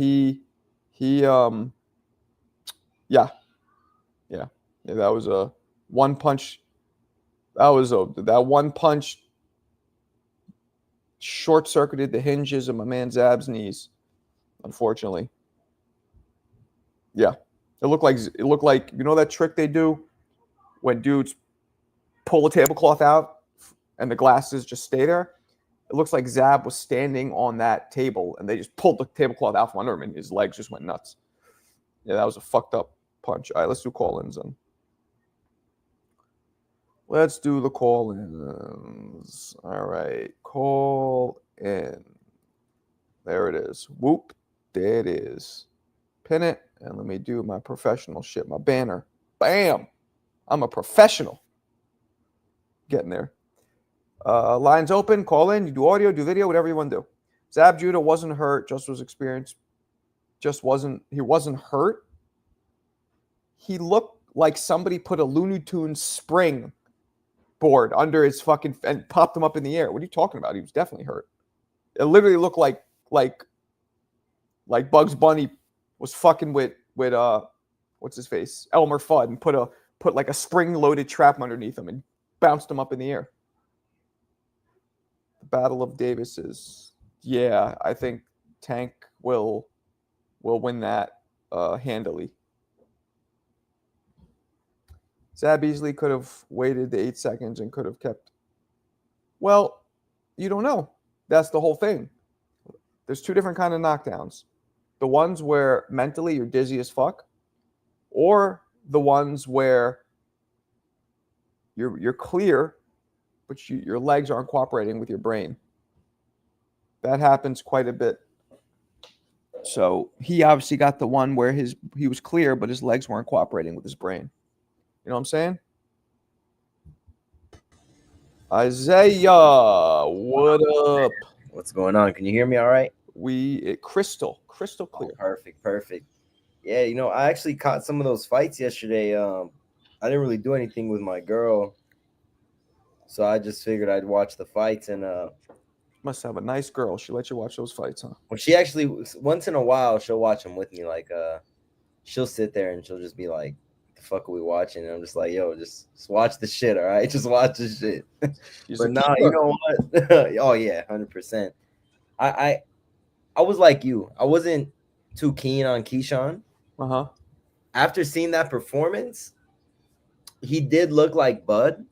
yeah. That was a one punch. That one punch short circuited the hinges of my man Zab's knees. Unfortunately, yeah, it looked like you know that trick they do when dudes pull a tablecloth out and the glasses just stay there. It looks like Zab was standing on that table and they just pulled the tablecloth out from under him and his legs just went nuts. Yeah, that was a fucked up punch. All right, let's do call-ins then. Let's do the call-ins. All right, call in. There it is. Whoop. There it is. Pin it, and let me do my professional shit, my banner. Bam! I'm a professional. Getting there. Lines open, call in, you do audio, do video, whatever you want to do. Zab Judah wasn't hurt, just was experienced. He wasn't hurt. He looked like somebody put a Looney Tunes spring board under his fucking and popped him up in the air. What are you talking about? He was definitely hurt. It literally looked like Bugs Bunny was fucking with what's his face? Elmer Fudd and put like a spring-loaded trap underneath him and bounced him up in the air. The Battle of Davises. Yeah, I think Tank will win that handily. Zab easily could have waited the 8 seconds and could have kept. Well, you don't know. That's the whole thing. There's two different kind of knockdowns. The ones where mentally you're dizzy as fuck, or the ones where you're clear, but your legs aren't cooperating with your brain. That happens quite a bit. So he obviously got the one where he was clear, but his legs weren't cooperating with his brain. You know what I'm saying? Isaiah, what up? What's going on? Can you hear me all right? Crystal clear. Oh, perfect. Yeah, I actually caught some of those fights yesterday. I didn't really do anything with my girl, so I just figured I'd watch the fights. And Must have a nice girl. She lets you watch those fights, huh? well, she actually once in a while she'll watch them with me. Like, she'll sit there and she'll just be like, "The fuck are we watching?" And I'm just like, "Yo, just watch the shit, all right? Just watch the shit." But nah, you know what? Oh yeah, 100%. I was like you. I wasn't too keen on Keyshawn. Uh-huh. After seeing that performance, he did look like Bud,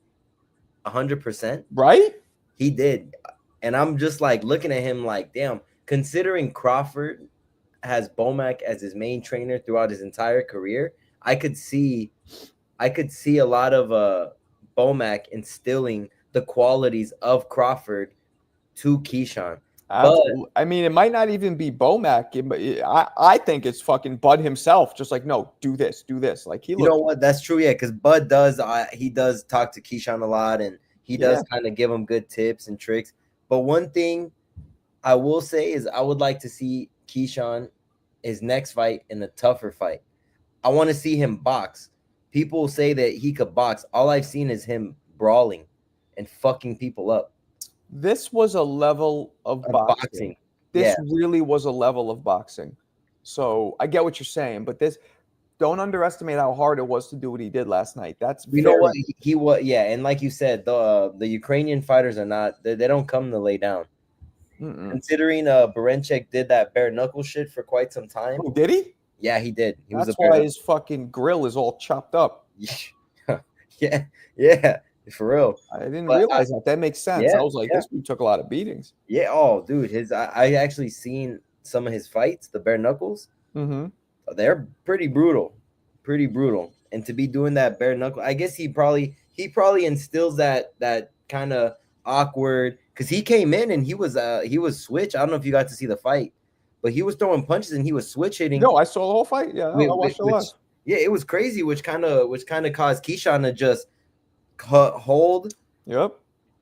100%. Right? He did. And I'm just like looking at him like, damn, considering Crawford has Bomac as his main trainer throughout his entire career, I could see a lot of Bomac instilling the qualities of Crawford to Keyshawn. But I mean, it might not even be Bomac. I think it's fucking Bud himself. Just like, no, do this. Like you know what? That's true. Yeah, because Bud does. He does talk to Keyshawn a lot, and he does kind of give him good tips and tricks. But one thing I will say is I would like to see Keyshawn his next fight in a tougher fight. I want to see him box. People say that he could box. All I've seen is him brawling and fucking people up. This was a level of boxing. This really was a level of boxing. So I get what you're saying, but don't underestimate how hard it was to do what he did last night. That's You know what he was, yeah, and like you said, the Ukrainian fighters are not they don't come to lay down. Considering Berenchek did that bare knuckle shit for quite some time. Oh, did he? Yeah, he did. That's why his fucking grill is all chopped up. yeah, for real. I didn't realize that. That makes sense. Yeah, I was like, this dude took a lot of beatings. Yeah. Oh, dude, I actually seen some of his fights, the bare knuckles. They're pretty brutal, And to be doing that bare knuckle, I guess he probably instills that kind of awkward, because he came in and he was switch. I don't know if you got to see the fight, but he was throwing punches and he was switch hitting. No, I saw the whole fight. Yeah, I watched it live. Yeah, it was crazy, which kind of caused Keyshawn to just hold. Yep.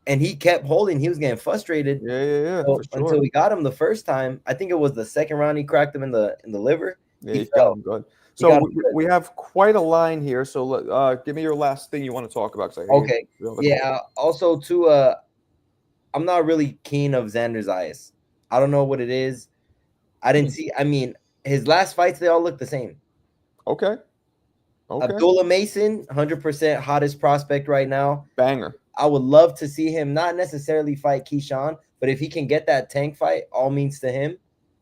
And he kept holding. He was getting frustrated. Yeah. So, until we got him the first time. I think it was the second round he cracked him in the liver. Yeah, he got him good. So we have quite a line here. So give me your last thing you want to talk about. Okay. Yeah. Also, too, I'm not really keen of Xander Zayas. I don't know what it is. I didn't see. I mean, his last fights, they all look the same. Okay. Abdullah Mason, 100% hottest prospect right now. Banger. I would love to see him not necessarily fight Keyshawn, but if he can get that tank fight, all means to him.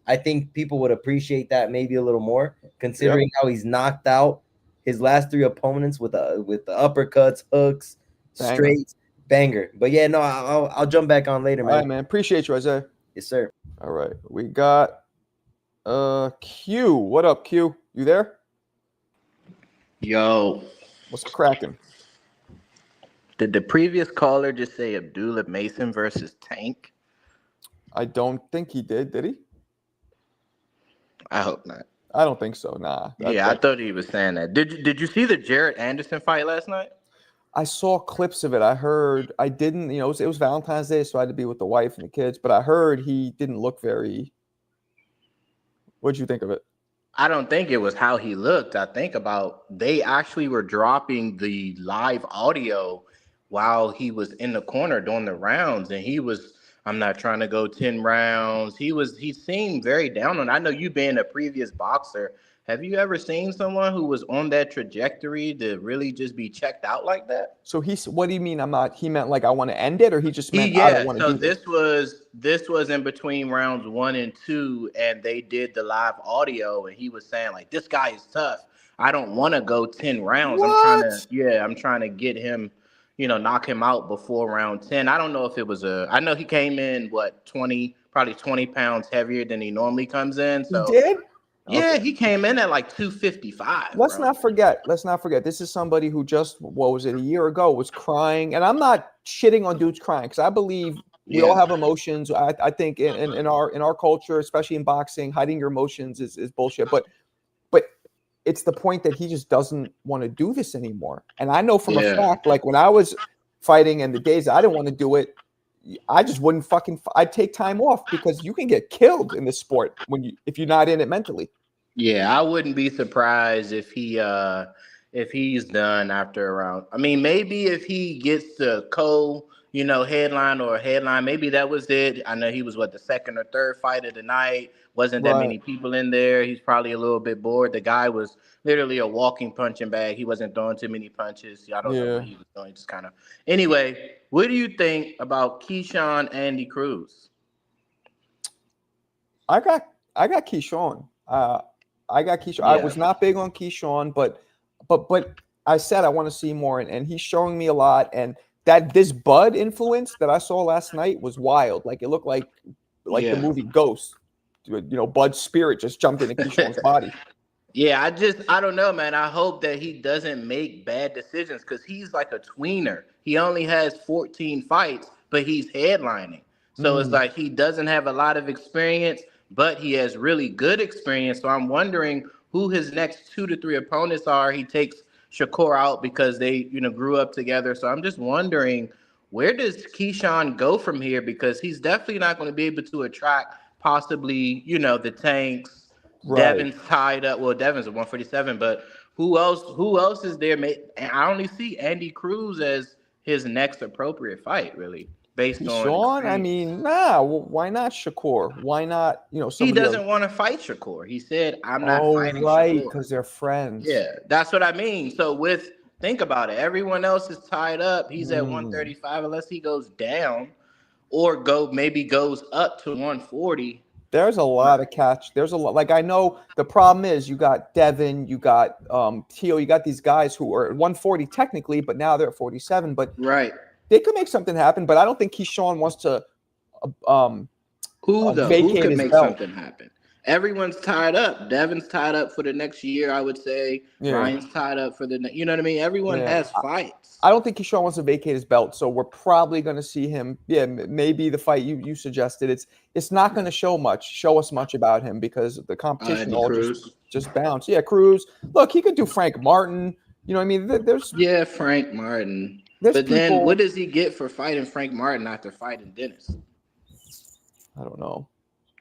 I think people would appreciate that maybe a little more, considering how he's knocked out his last 3 opponents with the uppercuts, hooks, straights, banger. But yeah, no, I'll jump back on later, man. All right, man. Appreciate you, Isaiah. Yes, sir. All right, we got Q. What up, Q? You there? Yo, what's cracking? Did the previous caller just say Abdullah Mason versus Tank? I don't think he did he? I hope not. I don't think so. Nah. I thought he was saying that. Did you see the Jarrett Anderson fight last night? I saw clips of it. I didn't, it was Valentine's Day, so I had to be with the wife and the kids, but I heard he didn't look very. What'd you think of it? I don't think it was how he looked. I think they actually were dropping the live audio while he was in the corner doing the rounds, and he was, I'm not trying to go 10 rounds. He seemed very down on. I know you being a previous boxer, have you ever seen someone who was on that trajectory to really just be checked out like that? So what do you mean? He meant like I want to end it, or he just meant I don't want to do this? This was in between rounds 1 and 2, and they did the live audio, and he was saying like, this guy is tough. I don't want to go 10 rounds. What? I'm trying to get him, knock him out before round 10. I don't know if it was I know he came in probably 20 pounds heavier than he normally comes in. So he did? Yeah, he came in at like 255. Let's not forget. This is somebody who just, a year ago was crying. And I'm not shitting on dudes crying, because I believe we all have emotions. I think in our culture, especially in boxing, hiding your emotions is bullshit. But it's the point that he just doesn't want to do this anymore. And I know from a fact, like when I was fighting and the days I didn't want to do it, I just wouldn't I'd take time off, because you can get killed in this sport if you're not in it mentally. Yeah, I wouldn't be surprised if he's done after a round. I mean, maybe if he gets the headline, maybe that was it. I know he was the second or third fight of the night. Wasn't that many people in there. He's probably a little bit bored. The guy was literally a walking punching bag. He wasn't throwing too many punches. I don't know what he was doing. Just kind of. Anyway, what do you think about Keyshawn Andy Cruz? I got Keyshawn. I got Keyshawn. I was not big on Keyshawn, but I said I want to see more, and he's showing me a lot. And this Bud influence that I saw last night was wild. Like it looked like the movie Ghost. Bud's spirit just jumped into Keyshawn's body. Yeah, I don't know, man. I hope that he doesn't make bad decisions, because he's like a tweener. He only has 14 fights, but he's headlining. So it's like he doesn't have a lot of experience, but he has really good experience. So I'm wondering who his next 2 to 3 opponents are. He takes Shakur out because they, grew up together. So I'm just wondering, where does Keyshawn go from here? Because he's definitely not going to be able to attract possibly, the Tanks. Right. Devin's tied up. Well, Devin's at 147, but who else is there? I only see Andy Cruz as his next appropriate fight, really, based on Keyshawn, I experience. mean, nah. Why not Shakur? Why not? You know, He some of the doesn't other. want to fight Shakur. He said, "I'm not Oh, fighting right, Shakur." because they're friends. Yeah, that's what I mean. So think about it. Everyone else is tied up. He's at Mm. 135 unless he goes down or maybe goes up to 140. There's a lot of catch. There's a lot. Like I know the problem is you got Devin, you got Teal, you got these guys who are at 140 technically, but now they're at 47. But Right. they could make something happen. But I don't think Keyshawn wants to Who though? Who vacate could his make belt. something happen? Everyone's tied up. Devin's tied up for the next year, I would say. Yeah. Ryan's tied up for you know what I mean? Everyone has fights. I don't think Keyshawn wants to vacate his belt, so we're probably going to see him. Yeah, maybe the fight you suggested. It's not going to show us much about him because the competition all just bounced. Yeah, Cruz. Look, he could do Frank Martin. You know what I mean? There's Frank Martin. But then what does he get for fighting Frank Martin after fighting Dennis? I don't know.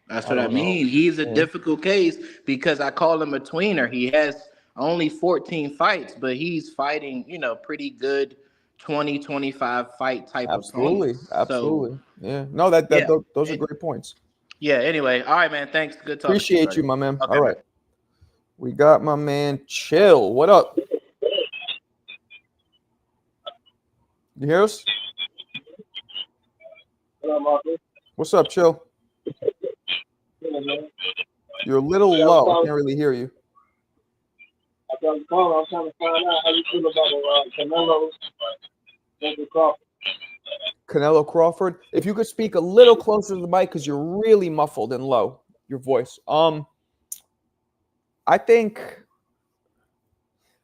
That's what I mean. He's a difficult case because I call him a tweener. He has only 14 fights, but he's fighting, pretty good 20, 25 fight type opponents. Absolutely. Yeah. No, those are great points. Yeah, anyway. All right, man. Thanks. Good talking. Appreciate you, my man. Okay, all right. Man. We got my man Chill. What up? You hear us? What's up, Chill? You're a little low. I can't really hear you. I'm trying to find out how you feel about Canelo Crawford. If you could speak a little closer to the mic because you're really muffled and low, your voice. I think.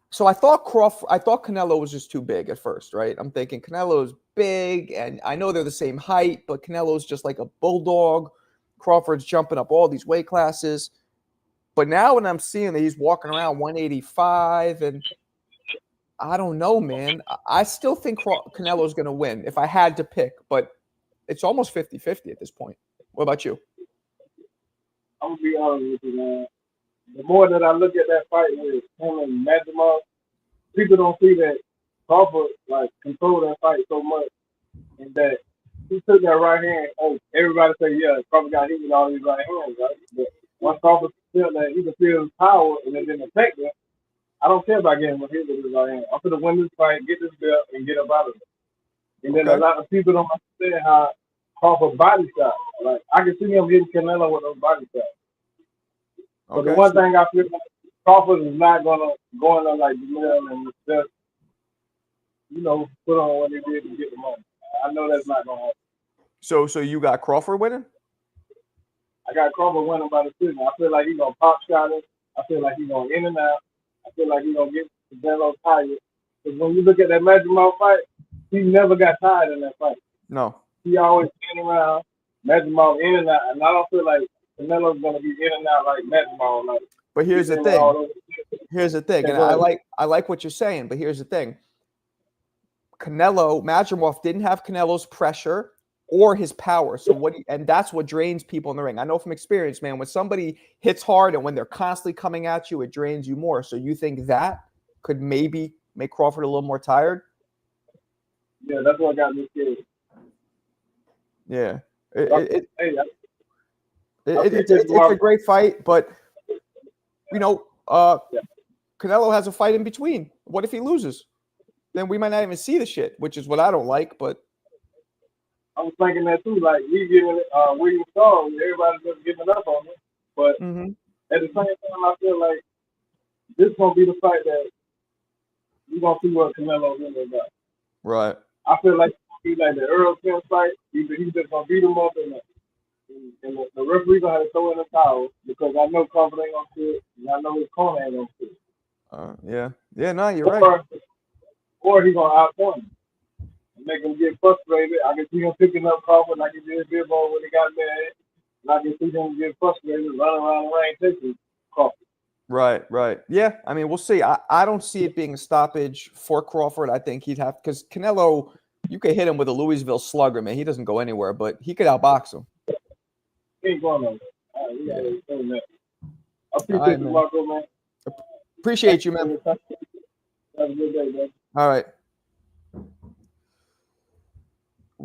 So I thought Canelo was just too big at first, right? I'm thinking Canelo's big, and I know they're the same height, but Canelo's just like a bulldog. Crawford's jumping up all these weight classes. But now when I'm seeing that he's walking around 185, and I don't know, man. I still think Canelo's going to win if I had to pick, but it's almost 50-50 at this point. What about you? I'm going to be honest with you, man. The more that I look at that fight with him and Madrimov, people don't see that Crawford controlled that fight so much, and that he took that right hand. Oh, everybody say, yeah, Crawford got hit with all these right hands, right? But once Crawford felt that he could feel his power and it didn't affect him, I don't care about getting hit with his right hand. I'm going to win this fight, get this belt, and get up out of it. And then a lot of people don't understand how Crawford body shot. Like, I can see him getting Canelo with those body shots. But the one thing I feel like Crawford is not gonna go in there like Jamel and just, put on what he did to get the money. I know that's not gonna happen. So you got Crawford winning? I got Crawford winning by decision. I feel like he's gonna pop shot it. I feel like he's gonna in and out. I feel like he's gonna get Canelo tired. Because when you look at that Madrimov fight, he never got tired in that fight. No. He always in around, Madrimov in and out, and I don't feel like Canelo's gonna be in and out like Madrimov. But here's the thing. Here's the thing, and I like what you're saying. But here's the thing. Madrimov didn't have Canelo's pressure or his power. So and that's what drains people in the ring. I know from experience, man. When somebody hits hard and when they're constantly coming at you, it drains you more. So you think that could maybe make Crawford a little more tired? Yeah, that's what got me scared. Yeah. It's a great fight, but Canelo has a fight in between. What if he loses? Then we might not even see the shit, which is what I don't like. But I was thinking that too. Like we giving William Storm, everybody's just giving up on him. But at the same time, I feel like this gonna be the fight that we're gonna see what Canelo really about. Right. I feel like it's gonna be like the Earl Spence fight. He's just gonna beat him up and the referee gonna have to throw in the towel because I know Crawford ain't gonna sit, and I know his corner ain't gonna sit. Yeah, no, you're right. Or he gonna outpoint him and make him get frustrated. I can see him picking up Crawford like he did Billboard when he got mad, and I can see him get frustrated, running around the ring, taking Crawford. Right. Yeah, I mean, we'll see. I don't see it being a stoppage for Crawford. I think he'd have because Canelo, you could hit him with a Louisville slugger, man. He doesn't go anywhere, but he could outbox him. He ain't going nowhere. I appreciate you, Marco, man. Appreciate you, man. Have a good day, man. All right.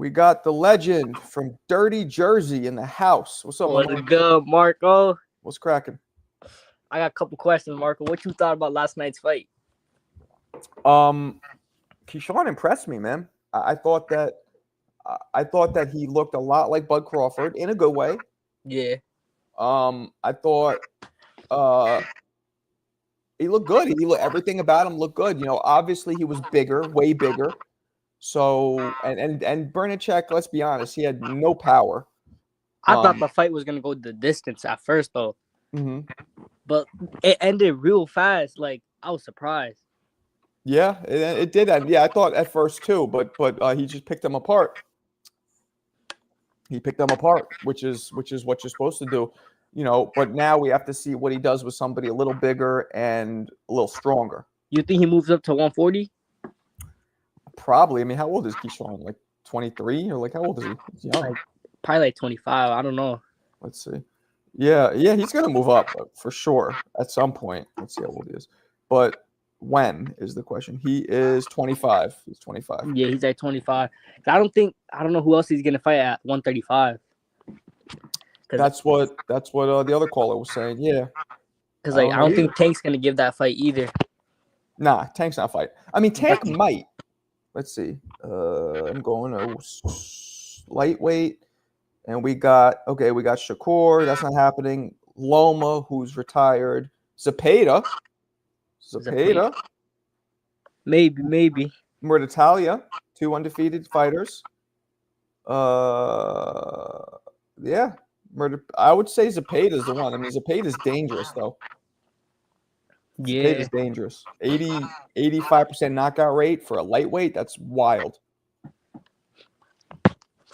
We got the legend from Dirty Jersey in the house. What's up, my What's man? good, Marco? What's cracking? I got a couple questions, Marco. What you thought about last night's fight? Keyshawn impressed me, man. I thought that he looked a lot like Bud Crawford in a good way. Yeah. I thought he looked good. Everything about him looked good. You know, obviously he was bigger, way bigger. So and Bernacek, let's be honest, he had no power. I thought the fight was gonna go the distance at first though. Mm-hmm. But it ended real fast. Like I was surprised. Yeah, it did end. Yeah, I thought at first too, but he just picked them apart. He picked them apart, which is what you're supposed to do, you know. But now we have to see what he does with somebody a little bigger and a little stronger. You think he moves up to 140? Probably. I mean, how old is Keyshawn? Like 23 or like how old is he? He's young. Probably like 25. I don't know. Let's see. Yeah, he's gonna move up for sure at some point. Let's see how old he is. But when is the question? He is 25. He's 25. Yeah, he's at 25. I don't know who else he's gonna fight at 135. That's what the other caller was saying. Yeah. Because I don't think Tank's gonna give that fight either. Nah, Tank's not fighting. I mean, Tank might. Let's see. I'm going to lightweight, and we got Shakur. That's not happening. Loma, who's retired. Zapata. Maybe. Murdertalia, 2 undefeated fighters. Yeah. I would say Zapata's the one. I mean, Zapata's dangerous though. Yeah. Zapata's dangerous. 85% knockout rate for a lightweight. That's wild.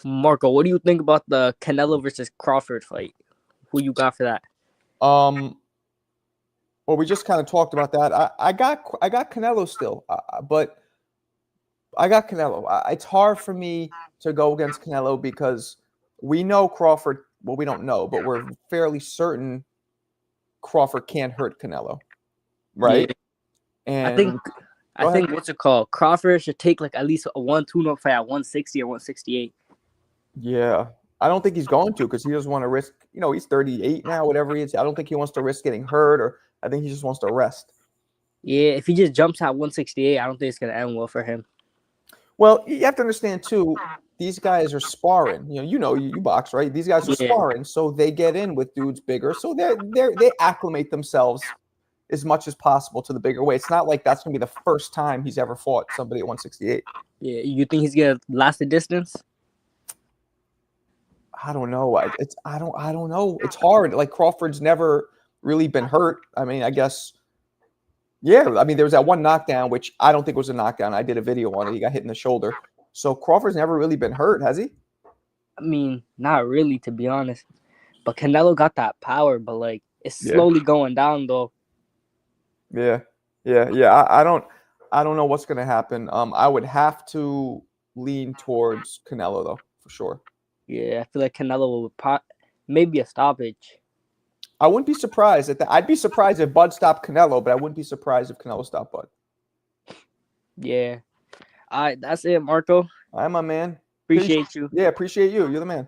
Marco, what do you think about the Canelo versus Crawford fight? Who you got for that? Well, we just kind of talked about that. I got Canelo still, but I got Canelo. It's hard for me to go against Canelo because we know Crawford. Well, we don't know, but we're fairly certain Crawford can't hurt Canelo, right? Yeah. And I think what's it called? Crawford should take like at least a 1-2 fight at 160 or 168. Yeah. I don't think he's going to because he doesn't want to risk, you know, he's 38 now, whatever he is. I don't think he wants to risk getting hurt, or I think he just wants to rest. Yeah, if he just jumps at 168, I don't think it's going to end well for him. Well, you have to understand, too, these guys are sparring. You box, right? These guys are sparring, so they get in with dudes bigger. So they acclimate themselves as much as possible to the bigger weight. It's not like that's going to be the first time he's ever fought somebody at 168. Yeah, you think he's going to last the distance? I don't know. I don't know. It's hard. Like Crawford's never really been hurt. I mean, I guess. Yeah, I mean, there was that one knockdown, which I don't think was a knockdown. I did a video on it. He got hit in the shoulder. So Crawford's never really been hurt, has he? I mean, not really, to be honest. But Canelo got that power, but like it's slowly going down, though. Yeah. I don't know what's gonna happen. I would have to lean towards Canelo though, for sure. Yeah, I feel like Canelo will maybe a stoppage. I wouldn't be surprised at that. I'd be surprised if Bud stopped Canelo, but I wouldn't be surprised if Canelo stopped Bud. Yeah. All right, that's it, Marco. All right, my man. Appreciate you. Yeah, appreciate you. You're the man.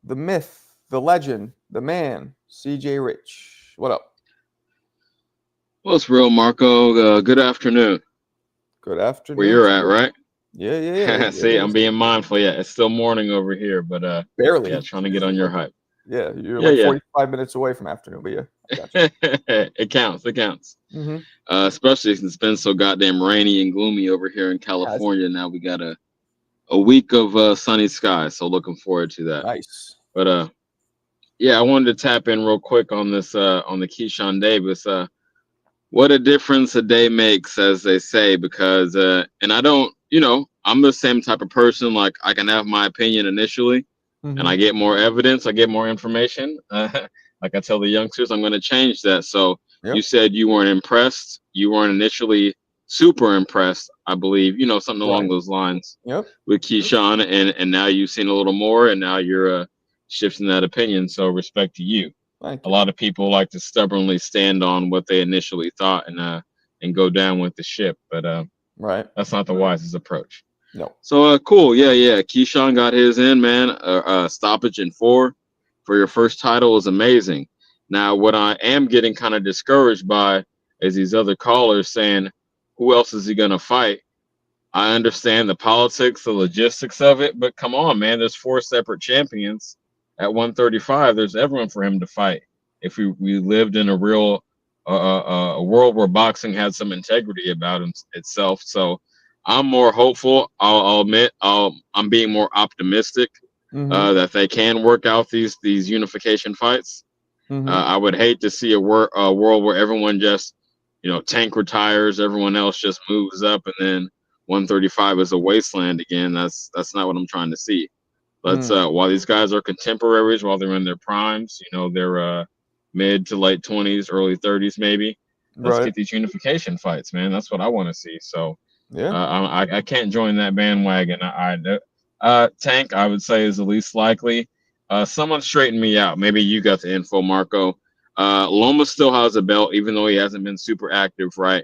The myth, the legend, the man, CJ Rich. What up? What's real, Marco? Good afternoon. Good afternoon. Where you're at, right? Yeah. See, I'm being mindful. Yeah, it's still morning over here, but barely. Yeah, trying to get on your hype. Yeah, you're like 45 minutes away from afternoon, but yeah. Gotcha. It counts. Mm-hmm. Especially since it's been so goddamn rainy and gloomy over here in California. Now we got a week of sunny skies, so looking forward to that. Nice. But yeah, I wanted to tap in real quick on this on the Keyshawn Davis. What a difference a day makes, as they say, because and I don't, I'm the same type of person. Like I can have my opinion initially, and I get more evidence, I get more information. Like I tell the youngsters, I'm going to change that. So you said you weren't impressed. You weren't initially super impressed, I believe, something along those lines with Keyshawn, and now you've seen a little more, and now you're shifting that opinion. So respect to you. A lot of people like to stubbornly stand on what they initially thought and go down with the ship, but that's not the wisest approach. No. So cool. Yeah. Keyshawn got his in, man. Stoppage in 4 for your first title is amazing. Now, what I am getting kind of discouraged by is these other callers saying, who else is he gonna fight? I understand the politics, the logistics of it, but come on, man. There's 4 separate champions at 135. There's everyone for him to fight. If we lived in a real a world where boxing had some integrity about itself, so I'm more hopeful. I'll admit I'm being more optimistic that they can work out these unification fights. I would hate to see a world where everyone just Tank retires, everyone else just moves up, and then 135 is a wasteland again. That's not what I'm trying to see. Let's while these guys are contemporaries, while they're in their primes, they're mid to late 20s, early 30s maybe. Let's get these unification fights, man. That's what I want to see. So I can't join that bandwagon. Tank, I would say, is the least likely. Someone straighten me out. Maybe you got the info, Marco. Loma still has a belt, even though he hasn't been super active, right?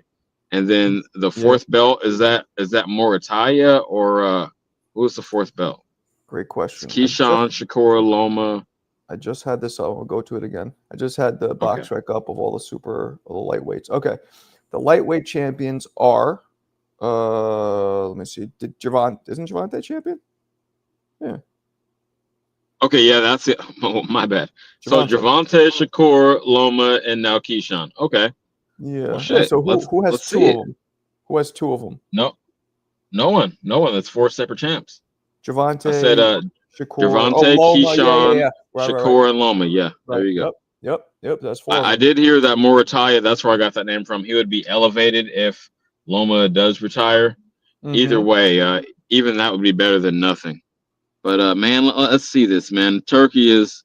And then the 4th belt, is that Moritaya or who's the 4th belt? Great question. It's Keyshawn, Shakur, Loma. I just had this. I'll go to it again. I just had the box rec up of all the lightweights. Okay, the lightweight champions are. Let me see. Isn't Javante champion? Yeah. Okay, yeah, that's it. Oh, my bad. So Javante, Shakur, Loma, and now Keyshawn. Okay. Yeah. Well, shit. So who has 2 of them? Who has 2 of them? No one. That's 4 separate champs. Javante. I said Shakur. Javante, Loma. Keyshawn, Yeah. Right, Shakur, and Loma. Yeah, there you go. Yep. That's 4. I did hear that Moritaya. That's where I got that name from. He would be elevated if Loma does retire. Either way, even that would be better than nothing. But man, let's see this, man. Turkey is,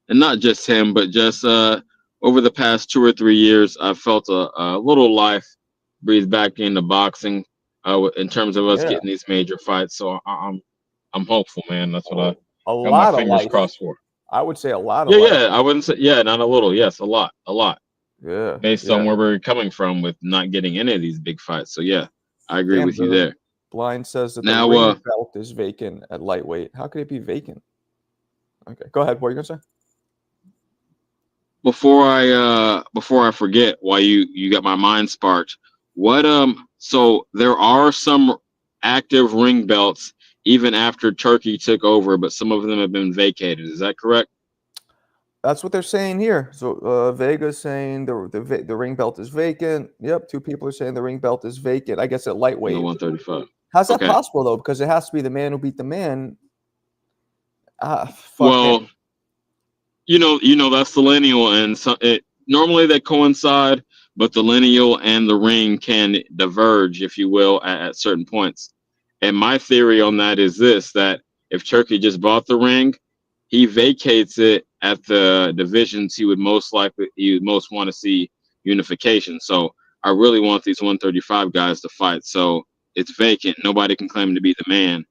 and not just him, but just over the past 2 or 3 years, I've felt a little life breathe back into boxing in terms of us getting these major fights. So I'm hopeful, man. That's what I got my fingers crossed for. I would say a lot of life. I wouldn't say not a little. Yes, a lot. Yeah. Based on where we're coming from with not getting any of these big fights. So yeah, I agree with you there. Blind says that the ring belt is vacant at lightweight. How could it be vacant? Okay, go ahead. What are you gonna say? Before I forget, why you got my mind sparked. What so there are some active ring belts even after Turkey took over, but some of them have been vacated. Is that correct? That's what they're saying here. So Vega's saying the ring belt is vacant. Yep, 2 people are saying the ring belt is vacant. I guess at lightweight. 135. How's that possible though? Because it has to be the man who beat the man. Well, that's the lineal, and normally they coincide, but the lineal and the ring can diverge, if you will, at certain points. And my theory on that is that if Turkey just bought the ring, he vacates it at the divisions he would most want to see unification. So I really want these 135 guys to fight. So it's vacant. Nobody can claim to be the man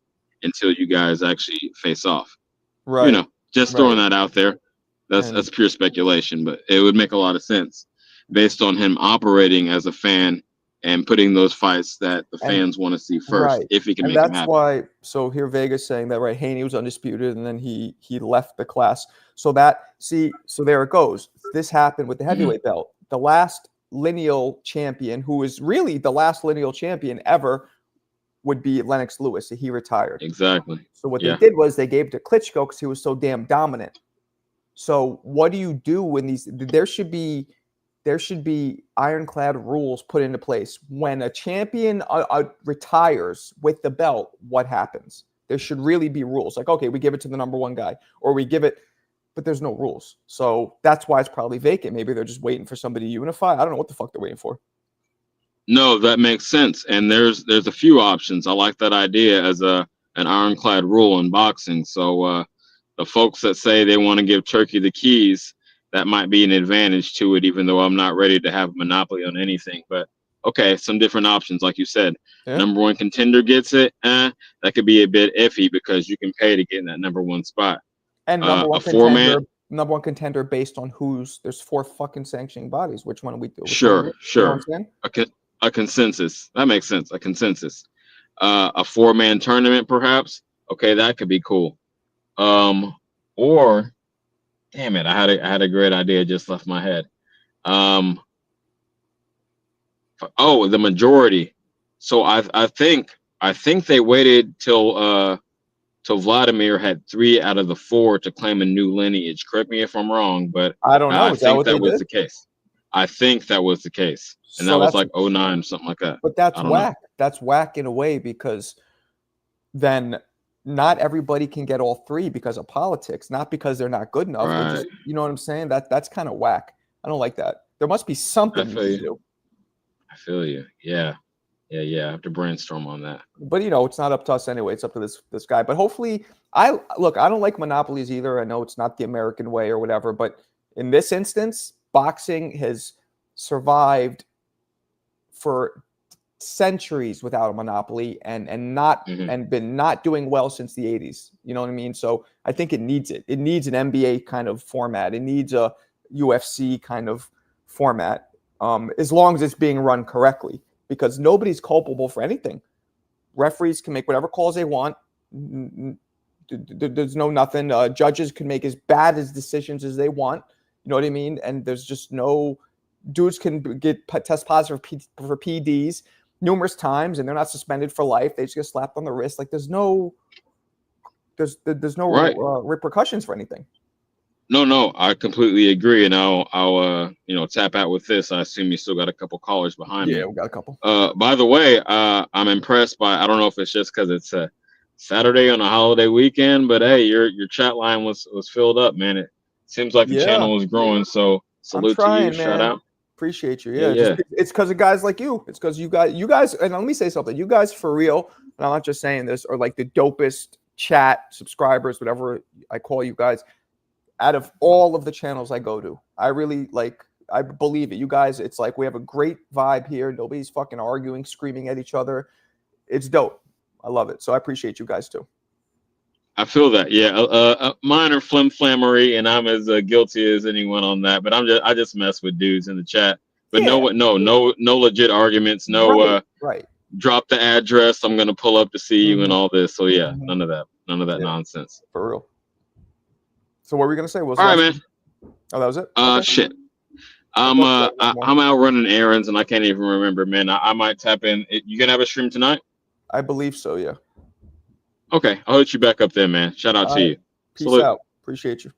until you guys actually face off. Right. Just throwing that out there. That's pure speculation, but it would make a lot of sense based on him operating as a fan and putting those fights that the fans want to see first, if he can make them happen. That's why. So here Vegas saying that Haney was undisputed, and then he left the class. So there it goes. This happened with the heavyweight belt. The last lineal champion, who is really the last lineal champion ever, would be Lennox Lewis. He retired. Exactly. So what they did was they gave it to Klitschko because he was so damn dominant. So what do you do when there should be ironclad rules put into place when a champion retires with the belt? What happens? There should really be rules. Like, okay, we give it to the number 1 guy, or we give it, but there's no rules. So that's why it's probably vacant. Maybe they're just waiting for somebody to unify. I don't know what the fuck they're waiting for. No, that makes sense. And there's a few options. I like that idea as an ironclad rule in boxing. So the folks that say they want to give Turkey the keys, that might be an advantage to it, even though I'm not ready to have a monopoly on anything. But okay, some different options, like you said. Number 1 contender gets it. That could be a bit iffy because you can pay to get in that number 1 spot. And number 1 contender based on there's 4 fucking sanctioning bodies. Which one do we do? Sure. A consensus. That makes sense. A consensus. a 4-man tournament, perhaps. Okay, that could be cool. Or damn it, I had a great idea just left my head. The majority. So I think they waited till Vladimir had 3 out of the 4 to claim a new lineage. Correct me if I'm wrong, but I don't know. I Is that think what that they was did? the case. I think that was the case, and So that was that's like 09, something like that. But that's I don't know. whack. That's whack in a way because then not everybody can get all 3 because of politics, not because they're not good enough. They're just, Right. you know what I'm saying? That's kind of whack. I don't like that. There must be I something we feel can you. do. I feel you. Yeah. I have to brainstorm on that. But it's not up to us anyway. It's up to this guy. But hopefully, I don't like monopolies either. I know it's not the American way or whatever, but in this instance, boxing has survived for centuries without a monopoly and been not doing well since the 80s. You know what I mean? So I think it needs it. It needs an NBA kind of format. It needs a UFC kind of format, as long as it's being run correctly, because nobody's culpable for anything. Referees can make whatever calls they want. There's no nothing. Judges can make as bad as decisions as they want. You know what I mean? And there's just no dudes can get test positive for PDs numerous times, and they're not suspended for life. They just get slapped on the wrist. Like there's no Right. repercussions for anything. No, I completely agree, and I'll tap out with this. I assume you still got a couple callers behind me. Yeah, we got a couple. By the way, I'm impressed by. I don't know if it's just because it's a Saturday on a holiday weekend, but hey, your chat line was filled up, man. It seems like the channel was growing. So salute to you, shout out. Appreciate you. Yeah. It's because of guys like you. It's because you guys, and let me say something. You guys for real, and I'm not just saying this, are like the dopest chat subscribers, whatever I call you guys, out of all of the channels I go to. I really I believe it. You guys, it's like we have a great vibe here. Nobody's fucking arguing, screaming at each other. It's dope. I love it. So I appreciate you guys too. I feel that. Yeah. Minor flimflammery, and I'm as guilty as anyone on that. But I just mess with dudes in the chat. But no legit arguments. No, right. Drop the address. I'm gonna pull up to see you and all this. So yeah, none of that nonsense. For real. So what were we gonna say? All right, man. Oh, that was it. Okay. Shit. I'm out running errands and I can't even remember, man. I might tap in. You gonna have a stream tonight? I believe so. Yeah. Okay, I'll hit you back up there, man. Shout out to you. Peace out. Appreciate you.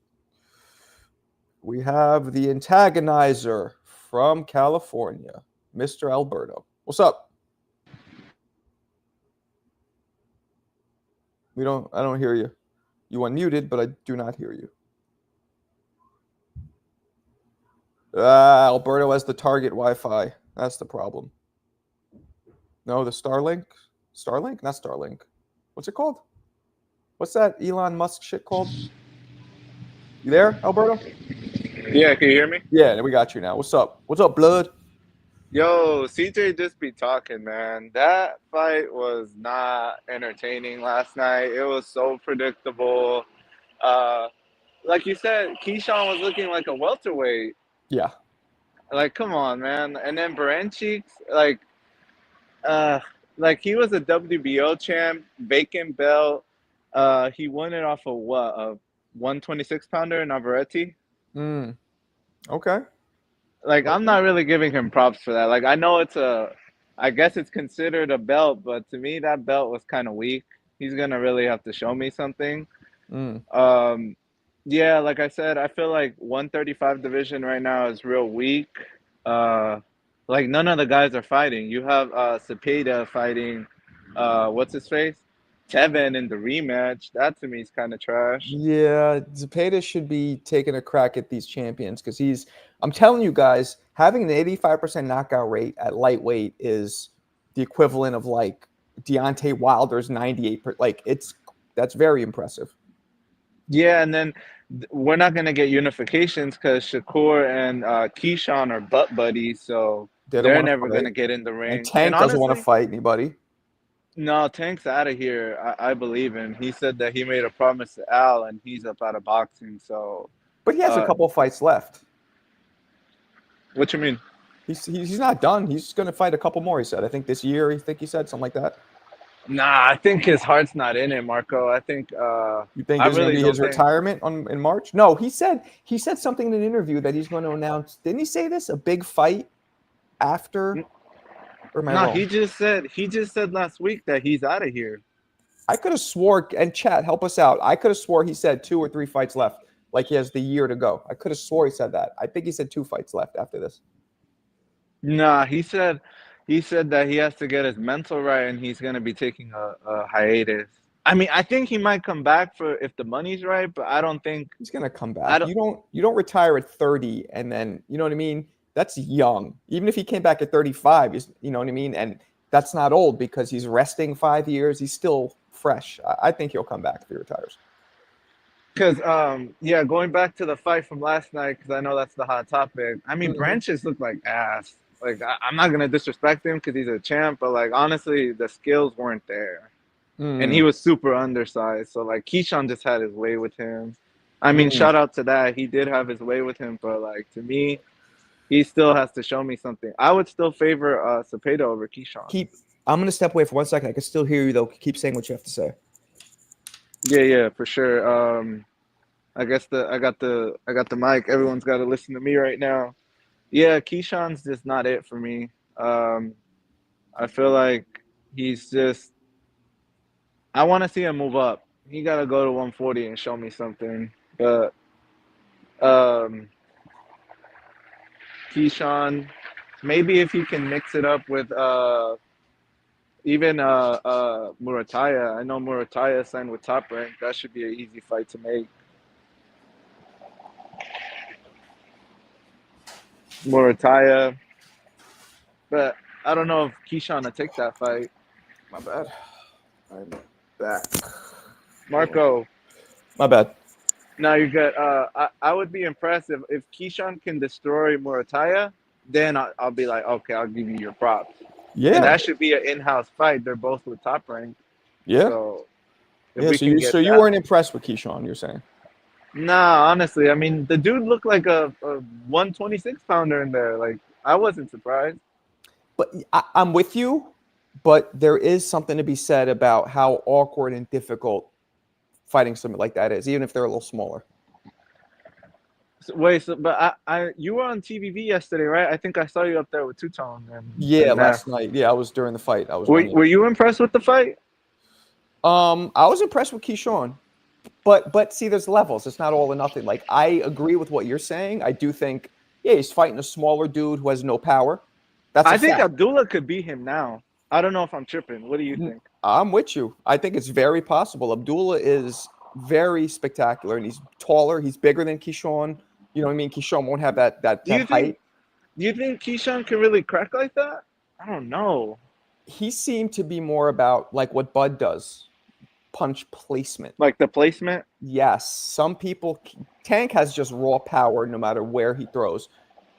We have the antagonizer from California, Mr. Alberto. What's up? I don't hear you. You unmuted, but I do not hear you. Alberto has the Target Wi-Fi. That's the problem. No, the Starlink? Starlink? Not Starlink. What's it called? What's that Elon Musk shit called? You there, Alberto? Yeah, can you hear me? Yeah, we got you now. What's up? What's up, blood? Yo, CJ just be talking, man. That fight was not entertaining last night. It was so predictable. Like you said, Keyshawn was looking like a welterweight. Yeah. Like, come on, man. And then Baranchyk, like he was a WBO champ, vacant belt. He won it off of what? A 126 pounder, Navarrete. Okay. Like, I'm not really giving him props for that. Like, I know I guess it's considered a belt, but to me, that belt was kind of weak. He's going to really have to show me something. Yeah, like I said, I feel like 135 division right now is real weak. Like, none of the guys are fighting. You have Cepeda fighting, what's his face? Tevin in the rematch. That, to me, is kind of trash. Yeah, Cepeda should be taking a crack at these champions because I'm telling you guys, having an 85% knockout rate at lightweight is the equivalent of like Deontay Wilder's 98%. Like that's very impressive. Yeah, and then we're not going to get unifications because Shakur and Keyshawn are butt buddies, so they're never going to get in the ring. And Tank doesn't want to fight anybody. No, Tank's out of here. I believe him. He said that he made a promise to Al, and he's up out of boxing. So, but he has a couple of fights left. What you mean? He's not done. He's going to fight a couple more. He said. I think this year. He said something like that. Nah, I think his heart's not in it, Marco. I think You think I it's going to really be don't his think. retirement in March? No, he said something in an interview that he's going to announce. Didn't he say this? A big fight after? Or am I No, wrong? he just said last week that he's out of here. I could have swore, and chat, help us out. I could have swore he said 2 or 3 fights left, like he has the year to go. I could have swore he said that. I think he said 2 fights left after this. Nah, he said that he has to get his mental right and he's gonna be taking a hiatus. I mean, I think he might come back for if the money's right, but I don't think He's going to come I back. don't. You don't retire at 30 and then, you know what I mean? That's young. Even if he came back at 35, you know what I mean? And that's not old because he's resting 5 years. He's still fresh. I think he'll come back if he retires. Because yeah, going back to the fight from last night, because I know that's the hot topic. I mean, Mhm. Branches looked like ass. Like I'm not gonna disrespect him because he's a champ, but like honestly, the skills weren't there, and he was super undersized. So like Keyshawn just had his way with him. I mean, Mm. shout out to that. He did have his way with him, but like to me, he still has to show me something. I would still favor Cepeda over Keyshawn. I'm going to step away for 1 second. I can still hear you, though. Keep saying what you have to say. Yeah, for sure. I guess I got the mic. Everyone's got to listen to me right now. Yeah, Keyshawn's just not it for me. I feel like he's just. I want to see him move up. He got to go to 140 and show me something. But Keyshawn, maybe if he can mix it up with even Murataya. I know Murataya signed with Top Rank. That should be an easy fight to make. Murataya. But I don't know if Keyshawn will take that fight. My bad. I'm back. Marco, My bad. now you get. I would be impressed if Keyshawn can destroy Murataya. Then I'll be like, okay, I'll give you your props. Yeah. And that should be an in-house fight. They're both with Top Rank. Yeah. So if Yeah. we can get So you that. weren't impressed with Keyshawn, you're saying? Nah, honestly, I mean, the dude looked like a 126 pounder in there. Like, I wasn't surprised. But I'm with you, but there is something to be said about how awkward and difficult fighting something like that is, even if they're a little smaller. So, wait, but you were on TVV yesterday, right? I think I saw you up there with Two Tone. Yeah, last night. Yeah, I was during the fight. I was. Were you impressed with the fight? I was impressed with Keyshawn, but see, there's levels. It's not all or nothing. Like I agree with what you're saying. I do think, yeah, he's fighting a smaller dude who has no power. I think Abdullah could beat him now. I don't know if I'm tripping. What do you think? I'm with you. I think it's very possible. Abdullah is very spectacular, and he's taller. He's bigger than Keyshawn. You know what I mean? Keyshawn won't have that height. Do you think Keyshawn can really crack like that? I don't know. He seemed to be more about like what Bud does, punch placement. Like the placement? Yes. Some people, Tank has just raw power no matter where he throws.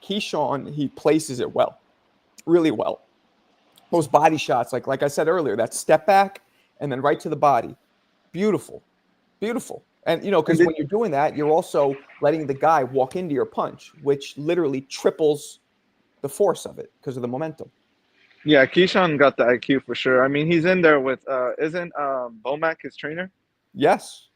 Keyshawn, he places it well, really well. Those body shots, like I said earlier, that step back and then right to the body. Beautiful. Beautiful. And, you know, because when you're doing that, you're also letting the guy walk into your punch, which literally triples the force of it because of the momentum. Yeah, Keyshawn got the IQ for sure. I mean, he's in there with, isn't Bomac his trainer? Yes.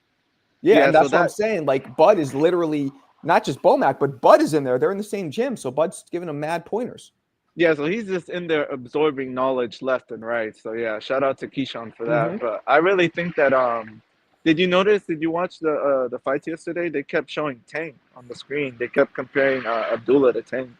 Yeah, and that's what I'm saying. Like, Bud is literally, not just Bomac, but Bud is in there. They're in the same gym, so Bud's giving him mad pointers. Yeah, so he's just in there absorbing knowledge left and right. So, yeah, shout out to Keyshawn for that. But I really think that did you watch the fights yesterday? They kept showing Tank on the screen. They kept comparing Abdullah to Tank.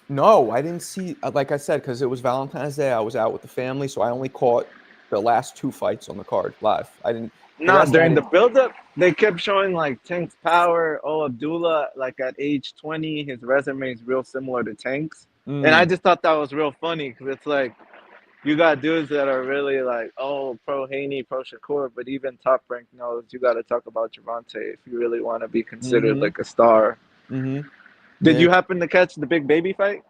No, I didn't see. Like I said, because it was Valentine's Day, I was out with the family, so I only caught the last 2 fights on the card live. I didn't. No, during the build-up, they kept showing like Tank's power. Oh, Abdullah, like at age 20, his resume is real similar to Tank's, and I just thought that was real funny because it's like you got dudes that are really like, oh, pro Haney, pro Shakur, but even Top Rank knows you got to talk about Gervonta if you really want to be considered like a star. Did you happen to catch the Big Baby fight?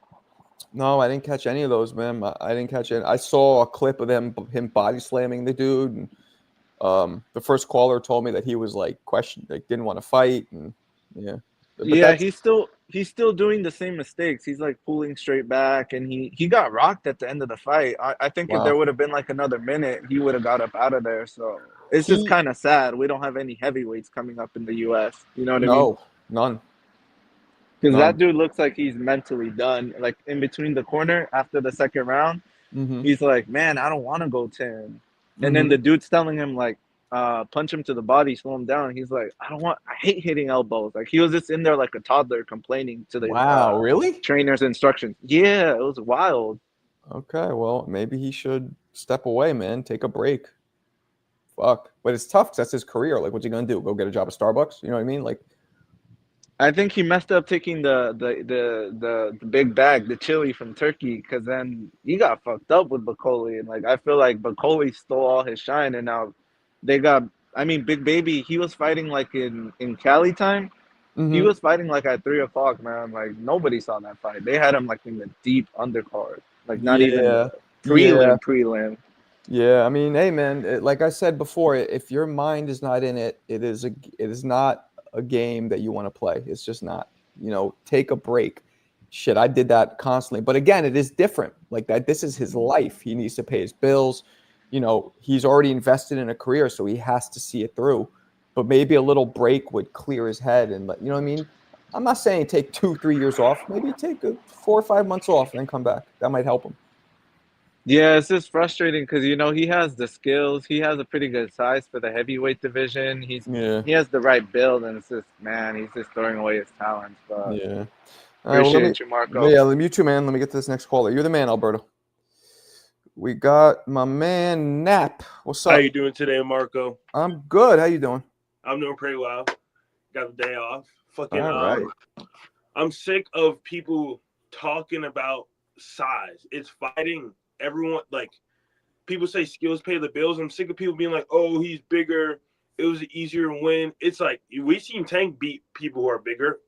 No, I didn't catch any of those, man. I didn't catch it. I saw a clip of him body slamming the dude. And, the first caller told me that he was like didn't want to fight, and yeah. But yeah, he's still he's still doing the same mistakes. He's like pulling straight back, and he got rocked at the end of the fight. I think if there Wow. would have been like another minute, he would have got up out of there. So it's just He kind of sad. We don't have any heavyweights coming up in the U.S. You know what I mean? no, none. Because that None. dude looks like he's mentally done. Like in between the corner after the second round, Mm-hmm. he's like, man, I don't want to go 10. And then Mhm. the dude's telling him like, punch him to the body, slow him down. He's like, I hate hitting elbows. Like he was just in there like a toddler complaining to the Wow, really? trainer's instructions. Yeah, it was wild. Okay, well, maybe he should step away, man. Take a break. Fuck. But it's tough because that's his career. Like, what's he gonna do? Go get a job at Starbucks? You know what I mean? Like, I think he messed up taking the big bag, the chili from Turkey, because then he got fucked up with Bakoli, and like I feel like Bakoli stole all his shine, and now they got. I mean, Big Baby, he was fighting like in Cali time. He mhm. was fighting like at 3 o'clock, man. Like nobody saw that fight. They had him like in the deep undercard, like not even Yeah, the yeah, prelim. yeah. I mean, hey, man. Like I said before, if your mind is not in it, it is not a game that you want to play. It's just not. You know, take a break. Shit, I did that constantly. But again, it is different. Like that. This is his life. He needs to pay his bills. You know, he's already invested in a career, so he has to see it through. But maybe a little break would clear his head and you know what I mean? I'm not saying take 2-3 years off. Maybe take 4 or 5 months off and then come back. That might help him. Yeah, it's just frustrating because he has the skills. He has a pretty good size for the heavyweight division. Yeah, He has the right build, and it's just man, he's just throwing away his talents. But yeah. All right, well, appreciate you, Marco. yeah, you too, man. Let me get to this next caller. You're the man, Alberto. We got my man Nap. What's How up? you doing today, Marco? I'm good. How you doing? I'm doing pretty well. Got the day off. Fucking All right. I'm sick of people talking about size. It's fighting. Everyone like people say skills pay the bills. I'm sick of people being like, "Oh, he's bigger. It was an easier win." It's like we've seen Tank beat people who are bigger.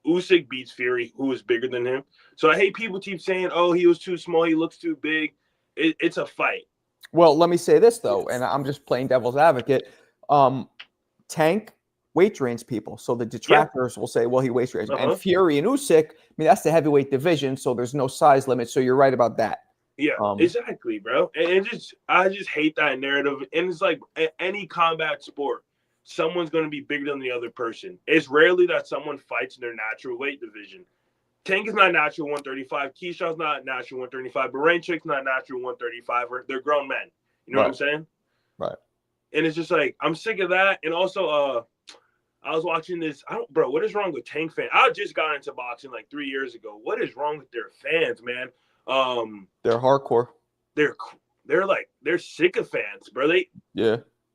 Usyk beats Fury, who is bigger than him. So I hate people keep saying, "Oh, he was too small. He looks too big." It's a fight. Well, let me say this though, and I'm just playing devil's advocate. Tank weight drains people, so the detractors will say, "Well, he weight drains." And Fury and Usyk, I mean, that's the heavyweight division, so there's no size limit. So you're right about that. Yeah, exactly, bro. And I just hate that narrative. And it's like any combat sport, someone's going to be bigger than the other person. It's rarely that someone fights in their natural weight division. Tank is not natural 135. Keyshawn's not natural 135. Barancic's not natural 135. They're grown men. You know what I'm saying? Right. And it's just like I'm sick of that. And also, I was watching this. Bro, what is wrong with Tank fans? I just got into boxing like 3 years ago. What is wrong with their fans, man? They're hardcore. They're sycophants, bro.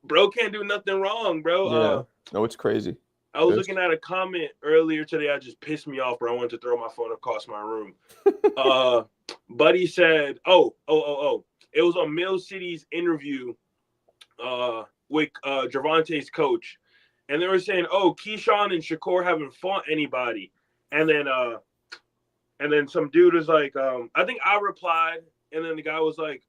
Bro can't do nothing wrong, bro. Yeah. No, it's crazy. I was looking at a comment earlier today. I just pissed me off, bro. I wanted to throw my phone across my room. Buddy said, "Oh, it was on Mill City's interview with Gervante's coach, and they were saying, oh, Keyshawn and Shakur haven't fought anybody, and then some dude was like, I think I replied, and then the guy was like,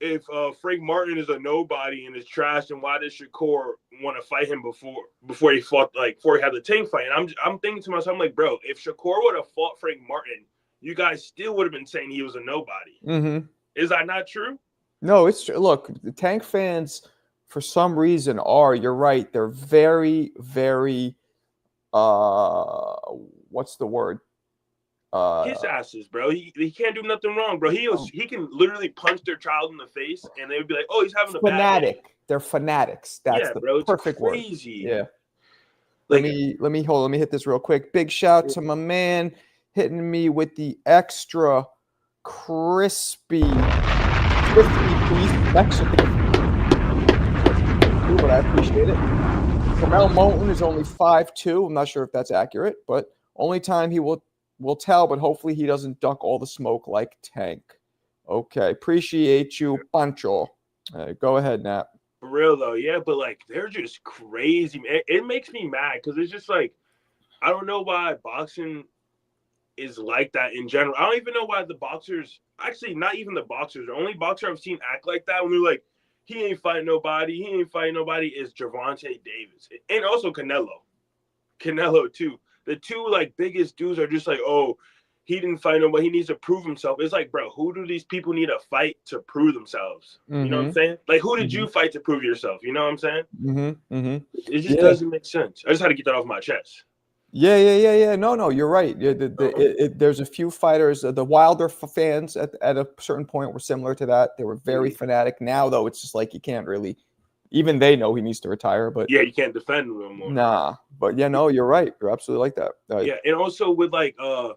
if Frank Martin is a nobody and is trash, then why did Shakur want to fight him before he had the Tank fight?" And I'm thinking to myself, I'm like, bro, if Shakur would have fought Frank Martin, you guys still would have been saying he was a nobody. Mm-hmm. Is that not true? No, it's true. Look, the Tank fans, for some reason, you're right. They're very, very, what's the word? Kiss asses, bro. He can't do nothing wrong, bro. He can literally punch their child in the face, and they would be like, "Oh, he's having a bad day." They're fanatics. That's the perfect word. Yeah. Let me hit this real quick. Big shout to my man hitting me with the extra crispy beef Mexican. But I appreciate it. Kamel Moulton is only 5'2". I'm not sure if that's accurate, but only time he will tell, but hopefully he doesn't duck all the smoke like Tank. Okay, appreciate you, Pancho. Go ahead, Nat. For real, though, yeah, but, like, they're just crazy, man. It makes me mad because it's just, like, I don't know why boxing is like that in general. I don't even know why the boxers – actually, not even the boxers. The only boxer I've seen act like that when they're like, he ain't fighting nobody is Gervonta Davis. And also Canelo, too. the two like biggest dudes are just like, oh, he didn't fight nobody. He needs to prove himself. It's like, bro, who do these people need to fight to prove themselves? You know what I'm saying? Like, who did you fight to prove yourself? You know what I'm saying? It just doesn't make sense. I just had to get that off my chest. Yeah. No, you're right. Yeah, there's a few fighters. The Wilder fans at a certain point were similar to that. They were very fanatic. Now, though, it's just like you can't really. Even they know he needs to retire, but yeah, you can't defend him no more. Nah, but yeah, no, you're right. You're absolutely like that. Yeah, and also with like I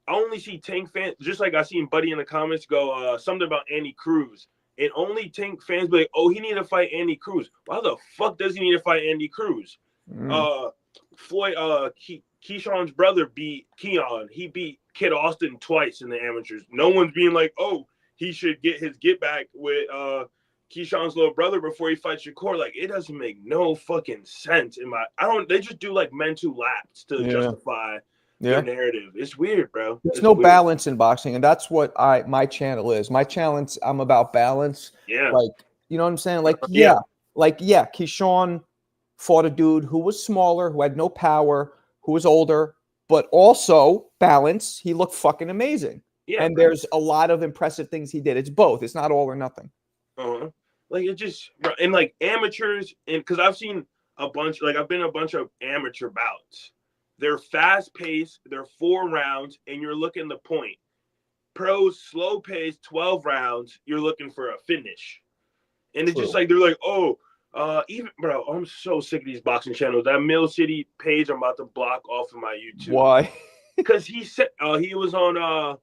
only see Tank fans, just like I seen Buddy in the comments go something about Andy Cruz. And only Tank fans be like, oh, he need to fight Andy Cruz. Why the fuck does he need to fight Andy Cruz? Floyd, Keyshawn's brother beat Keon. He beat Kid Austin twice in the amateurs. No one's being like, oh, he should get his get back with Keyshawn's little brother before he fights Shakur. Like, it doesn't make no fucking sense. They just do like mental laps to justify their narrative. It's weird, bro. There's no balance in boxing, and that's what my channel is. My challenge, I'm about balance. Yeah. Like, you know what I'm saying? Like, Keyshawn fought a dude who was smaller, who had no power, who was older, but also balance. He looked fucking amazing. Yeah. And there's a lot of impressive things he did. It's both. It's not all or nothing. Like, it just, and like amateurs, and because I've seen a bunch, like I've been a bunch of amateur bouts. They're fast paced, they're 4 rounds, and you're looking the point. Pros, slow paced, 12 rounds, you're looking for a finish. And it's just like, they're like, oh, even, bro, I'm so sick of these boxing channels. That Mill City page, I'm about to block off of my YouTube. Why? Because he said, he was on,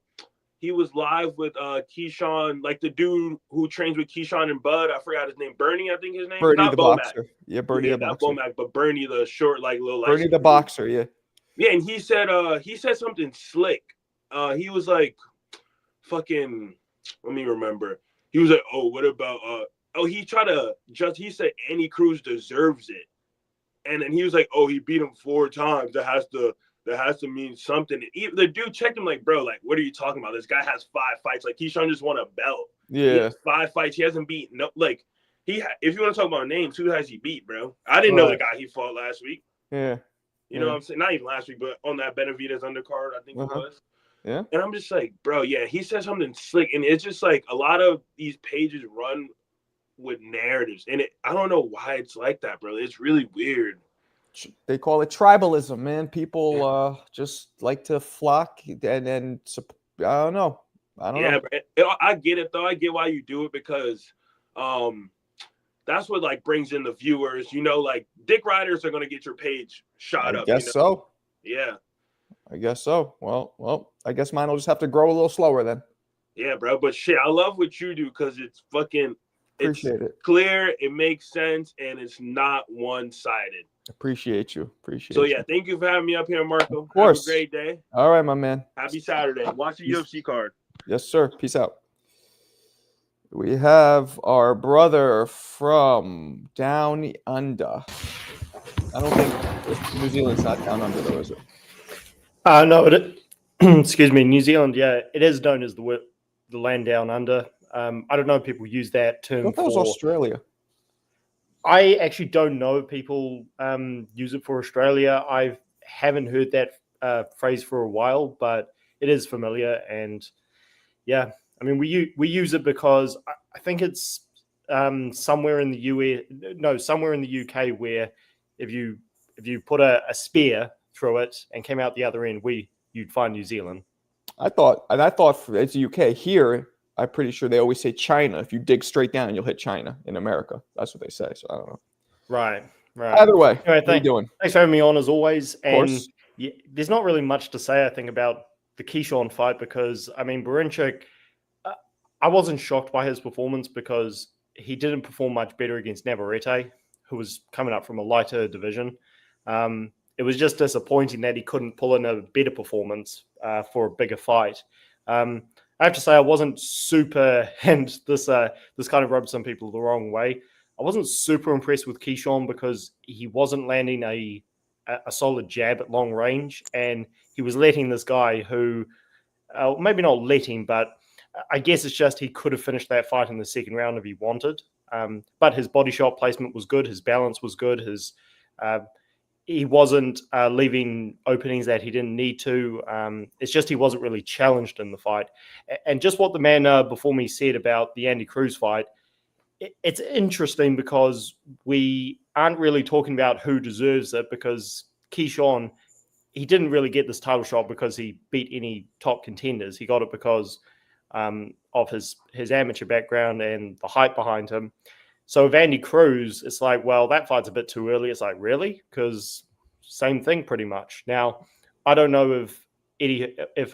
he was live with Keyshawn, like the dude who trains with Keyshawn and Bud. I forgot his name. Bernie, I think his name. Bernie not the Bomac. boxer. Yeah, Bernie the boxer. Not Bomac, but Bernie the short, like little. Bernie the boxer, yeah. Yeah, and he said something slick. He was like, fucking, let me remember. He was like, oh, what about he said Andy Cruz deserves it. And then he was like, oh, he beat him 4 times. That has to mean something. And the dude checked him like, bro, like, what are you talking about? This guy has 5 fights. Like, Keyshawn just won a belt. Yeah. He has 5 fights. He hasn't beat if you want to talk about names, who has he beat, bro? I didn't know the guy he fought last week. Yeah. You know what I'm saying? Not even last week, but on that Benavidez undercard, I think it was. Yeah. And I'm just like, bro, yeah, he said something slick. And it's just like a lot of these pages run with narratives. And I don't know why it's like that, bro. It's really weird. They call it tribalism, man. People just like to flock and I don't know. Yeah, I get it, though. I get why you do it because that's what like brings in the viewers. You know, like dick riders are going to get your page shot up. I guess so. Yeah. I guess so. Well, I guess mine will just have to grow a little slower then. Yeah, bro. But shit, I love what you do because it's fucking Appreciate it. Clear, it makes sense, and it's not one-sided. Appreciate you. So yeah, thank you for having me up here, Marco. Of course. Have a great day. All right, my man. Happy Saturday. Watch the UFC card. Yes, sir. Peace out. We have our brother from down under. I don't think New Zealand's not down under, though, is it? No, excuse me, New Zealand. Yeah, it is known as the land down under. I don't know if people use that term. I thought that was Australia. I actually don't know if people use it for Australia. I haven't heard that phrase for a while, but it is familiar. And yeah, I mean, we use it because I think it's somewhere in the UK where if you put a spear through it and came out the other end, you'd find New Zealand. I thought it's the UK. Here, I'm pretty sure they always say China. If you dig straight down, you'll hit China in America. That's what they say. So I don't know. Right. Either way, anyway, how you doing? Thanks for having me on as always. Of course. Yeah, there's not really much to say, I think, about the Keyshawn fight because, I mean, Berinchik, I wasn't shocked by his performance because he didn't perform much better against Navarrete, who was coming up from a lighter division. It was just disappointing that he couldn't pull in a better performance for a bigger fight. I have to say I wasn't super, and this kind of rubbed some people the wrong way. I wasn't super impressed with Keyshawn because he wasn't landing a solid jab at long range, and he was letting this guy who, maybe not letting, but I guess it's just he could have finished that fight in the second round if he wanted. But his body shot placement was good, his balance was good, he wasn't leaving openings that he didn't need to. It's just he wasn't really challenged in the fight. And just what the man before me said about the Andy Cruz fight, it's interesting because we aren't really talking about who deserves it, because Keyshawn, he didn't really get this title shot because he beat any top contenders. He got it because of his amateur background and the hype behind him. So with Andy Cruz, it's like, well, that fight's a bit too early. It's like, really? Because same thing pretty much. Now, I don't know if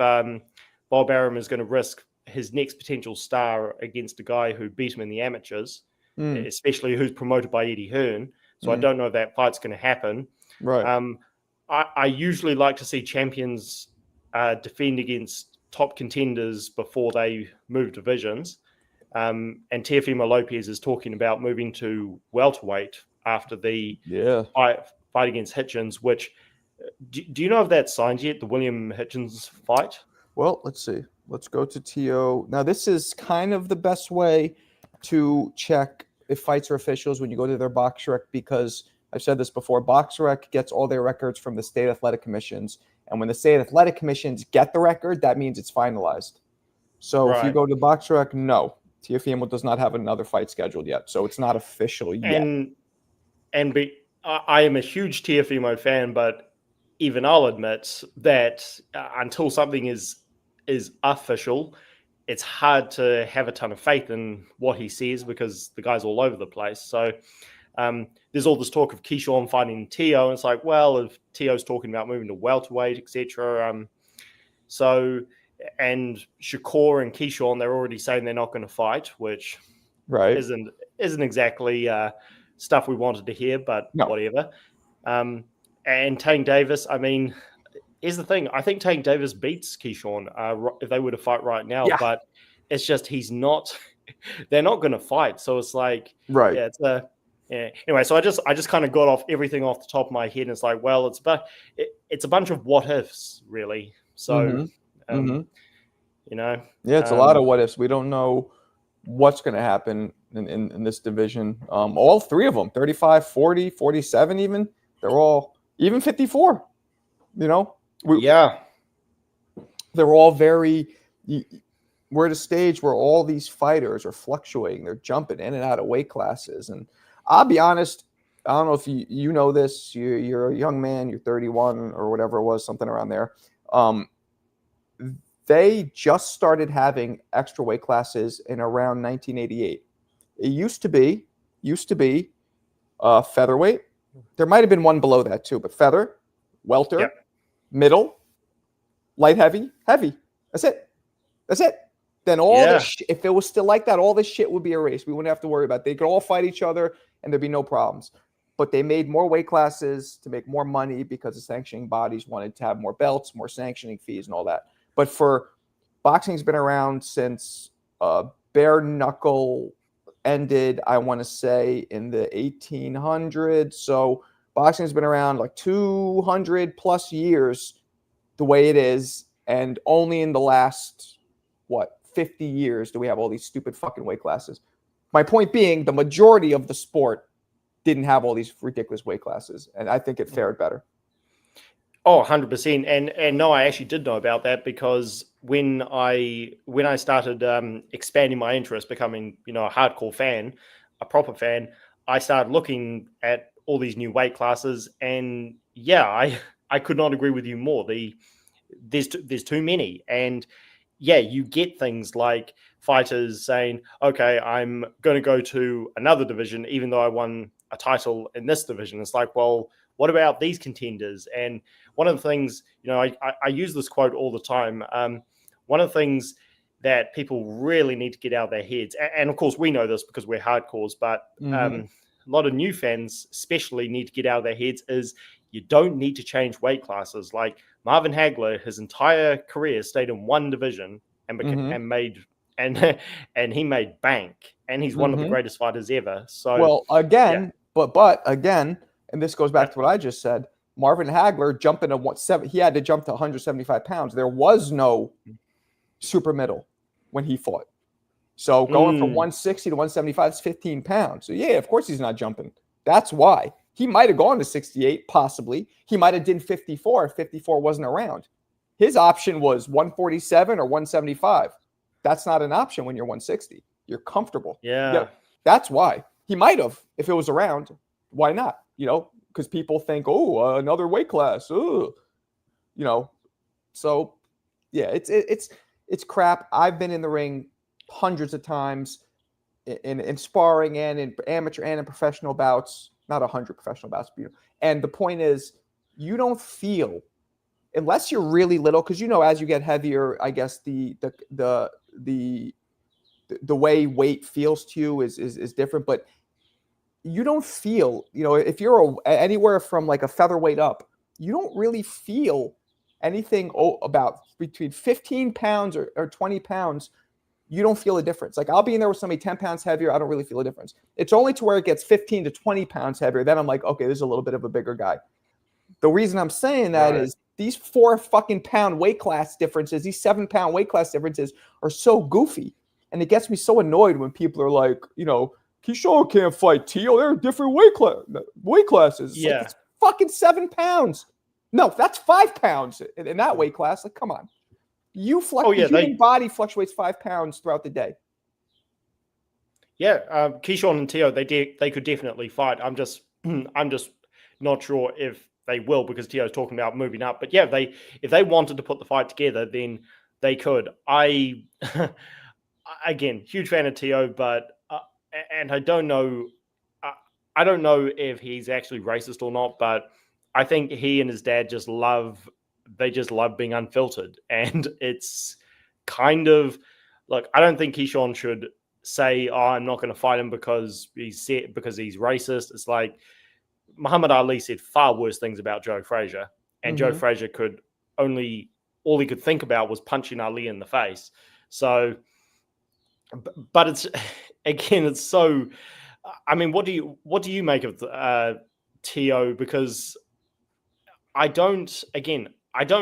Bob Arum is going to risk his next potential star against a guy who beat him in the amateurs, especially who's promoted by Eddie Hearn. So I don't know if that fight's going to happen. Right. I usually like to see champions defend against top contenders before they move divisions. And Teofimo Lopez is talking about moving to welterweight after the fight against Hitchens, which do you know if that's signed yet, the William Hitchens fight? Well, let's see. Let's go to TO. Now, this is kind of the best way to check if fights are officials when you go to their BoxRec, because I've said this before, BoxRec gets all their records from the state athletic commissions. And when the state athletic commissions get the record, that means it's finalized. So if you go to BoxRec, no. Teofimo does not have another fight scheduled yet. So it's not official yet. I am a huge Teofimo fan, but even I'll admit that until something is official, it's hard to have a ton of faith in what he says because the guy's all over the place. So there's all this talk of Keyshawn fighting Teo, and it's like, well, if Teo's talking about moving to welterweight, etc. And Shakur and Keyshawn, they're already saying they're not going to fight, which isn't exactly stuff we wanted to hear, but whatever. And Tank Davis, I mean, here's the thing. I think Tank Davis beats Keyshawn if they were to fight right now, but it's just they're not going to fight. So it's like, anyway, so I just kind of got off everything off the top of my head, and it's like, well, it's a bunch of what ifs, really. So, you know, it's a lot of what ifs. We don't know what's going to happen in this division. All three of them, 35, 40, 47 even, they're all, even 54, you know? They're all we're at a stage where all these fighters are fluctuating. They're jumping in and out of weight classes. And I'll be honest, I don't know if you know this, you're a young man, you're 31 or whatever it was, something around there. They just started having extra weight classes in around 1988. It used to be featherweight. There might have been one below that too, but feather, welter, middle, light heavy, heavy. That's it. Then this if it was still like that, all this shit would be erased. We wouldn't have to worry about it. They could all fight each other and there'd be no problems. But they made more weight classes to make more money because the sanctioning bodies wanted to have more belts, more sanctioning fees and all that. But boxing's been around since bare knuckle ended, I want to say, in the 1800s. So boxing's been around like 200 plus years the way it is. And only in the last, 50 years do we have all these stupid fucking weight classes. My point being, the majority of the sport didn't have all these ridiculous weight classes. And I think it fared better. Oh, 100%. And no, I actually did know about that because when I started expanding my interest, becoming, a hardcore fan, a proper fan, I started looking at all these new weight classes. And I could not agree with you more. There's too many. And you get things like fighters saying, okay, I'm going to go to another division, even though I won a title in this division. It's like, well, what about these contenders? And one of the things, I use this quote all the time. One of the things that people really need to get out of their heads, and of course we know this because we're hardcores, but a lot of new fans especially need to get out of their heads is you don't need to change weight classes. Like Marvin Hagler, his entire career stayed in one division and he made bank, and he's one of the greatest fighters ever. So but again, and this goes back to what I just said, Marvin Hagler jumping he had to jump to 175 pounds. There was no super middle when he fought. So going from 160 to 175 is 15 pounds. So of course he's not jumping. That's why. He might have gone to 68, possibly. He might have done 54 if 54 wasn't around. His option was 147 or 175. That's not an option when you're 160. You're comfortable. Yeah. That's why. He might have if it was around. Why not? Because people think, oh, another weight class. Ooh. So yeah, it's crap. I've been in the ring hundreds of times in sparring and in amateur and in professional bouts. Not 100 professional bouts, but, and the point is, you don't feel, unless you're really little, because as you get heavier, I guess the way weight feels to you is different, but you don't feel, if you're anywhere from like a featherweight up, you don't really feel anything about between 15 pounds or 20 pounds. You don't feel a difference. Like I'll be in there with somebody 10 pounds heavier. I don't really feel a difference. It's only to where it gets 15 to 20 pounds heavier. Then I'm like, okay, this is a little bit of a bigger guy. The reason I'm saying that is these 4 fucking pound weight class differences, these 7 pound weight class differences are so goofy. And it gets me so annoyed when people are like, Keyshawn can't fight Tio. They're different weight classes. Yeah. Like, it's fucking 7 pounds. No, that's 5 pounds in that weight class. Like, come on. The human body fluctuates 5 pounds throughout the day. Yeah, Keyshawn and Tio, they could definitely fight. I'm just not sure if they will, because Tio's talking about moving up. But yeah, if they wanted to put the fight together, then they could. Again, huge fan of Tio, but and I don't know if he's actually racist or not, but I think he and his dad just love being unfiltered. And it's kind of like, I don't think Keyshawn should say, oh, I'm not going to fight him because he's racist. It's like Muhammad Ali said far worse things about Joe Frazier, and Joe Frazier all he could think about was punching Ali in the face. So, but it's, again, it's so, I mean, what do you make of Tio? Because I don't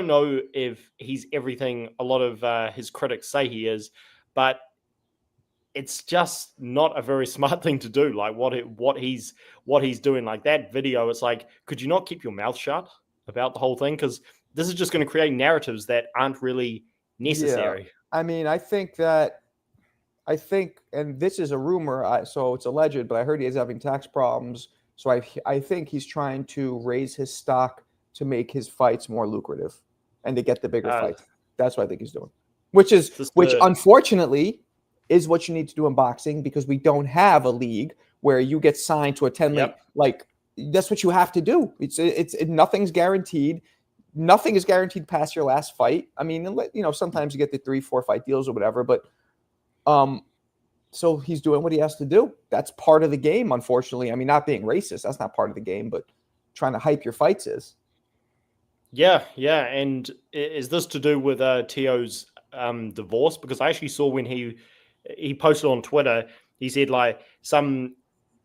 know if he's everything a lot of his critics say he is, but it's just not a very smart thing to do. Like what he's doing, like that video. It's like, could you not keep your mouth shut about the whole thing? Because this is just going to create narratives that aren't really necessary. Yeah. I mean, I think, and this is a rumor, so it's alleged, but I heard he is having tax problems. So I think he's trying to raise his stock to make his fights more lucrative and to get the bigger fights. That's what I think he's doing. Which unfortunately is what you need to do in boxing, because we don't have a league where you get signed to a 10 league. Like, that's what you have to do. It's nothing's guaranteed. Nothing is guaranteed past your last fight. I mean, sometimes you get the 3-4 fight deals or whatever, but so he's doing what he has to do. That's part of the game, unfortunately. I mean, not being racist, that's not part of the game, but trying to hype your fights is. Yeah. And is this to do with Tio's divorce? Because I actually saw when he posted on Twitter, he said like some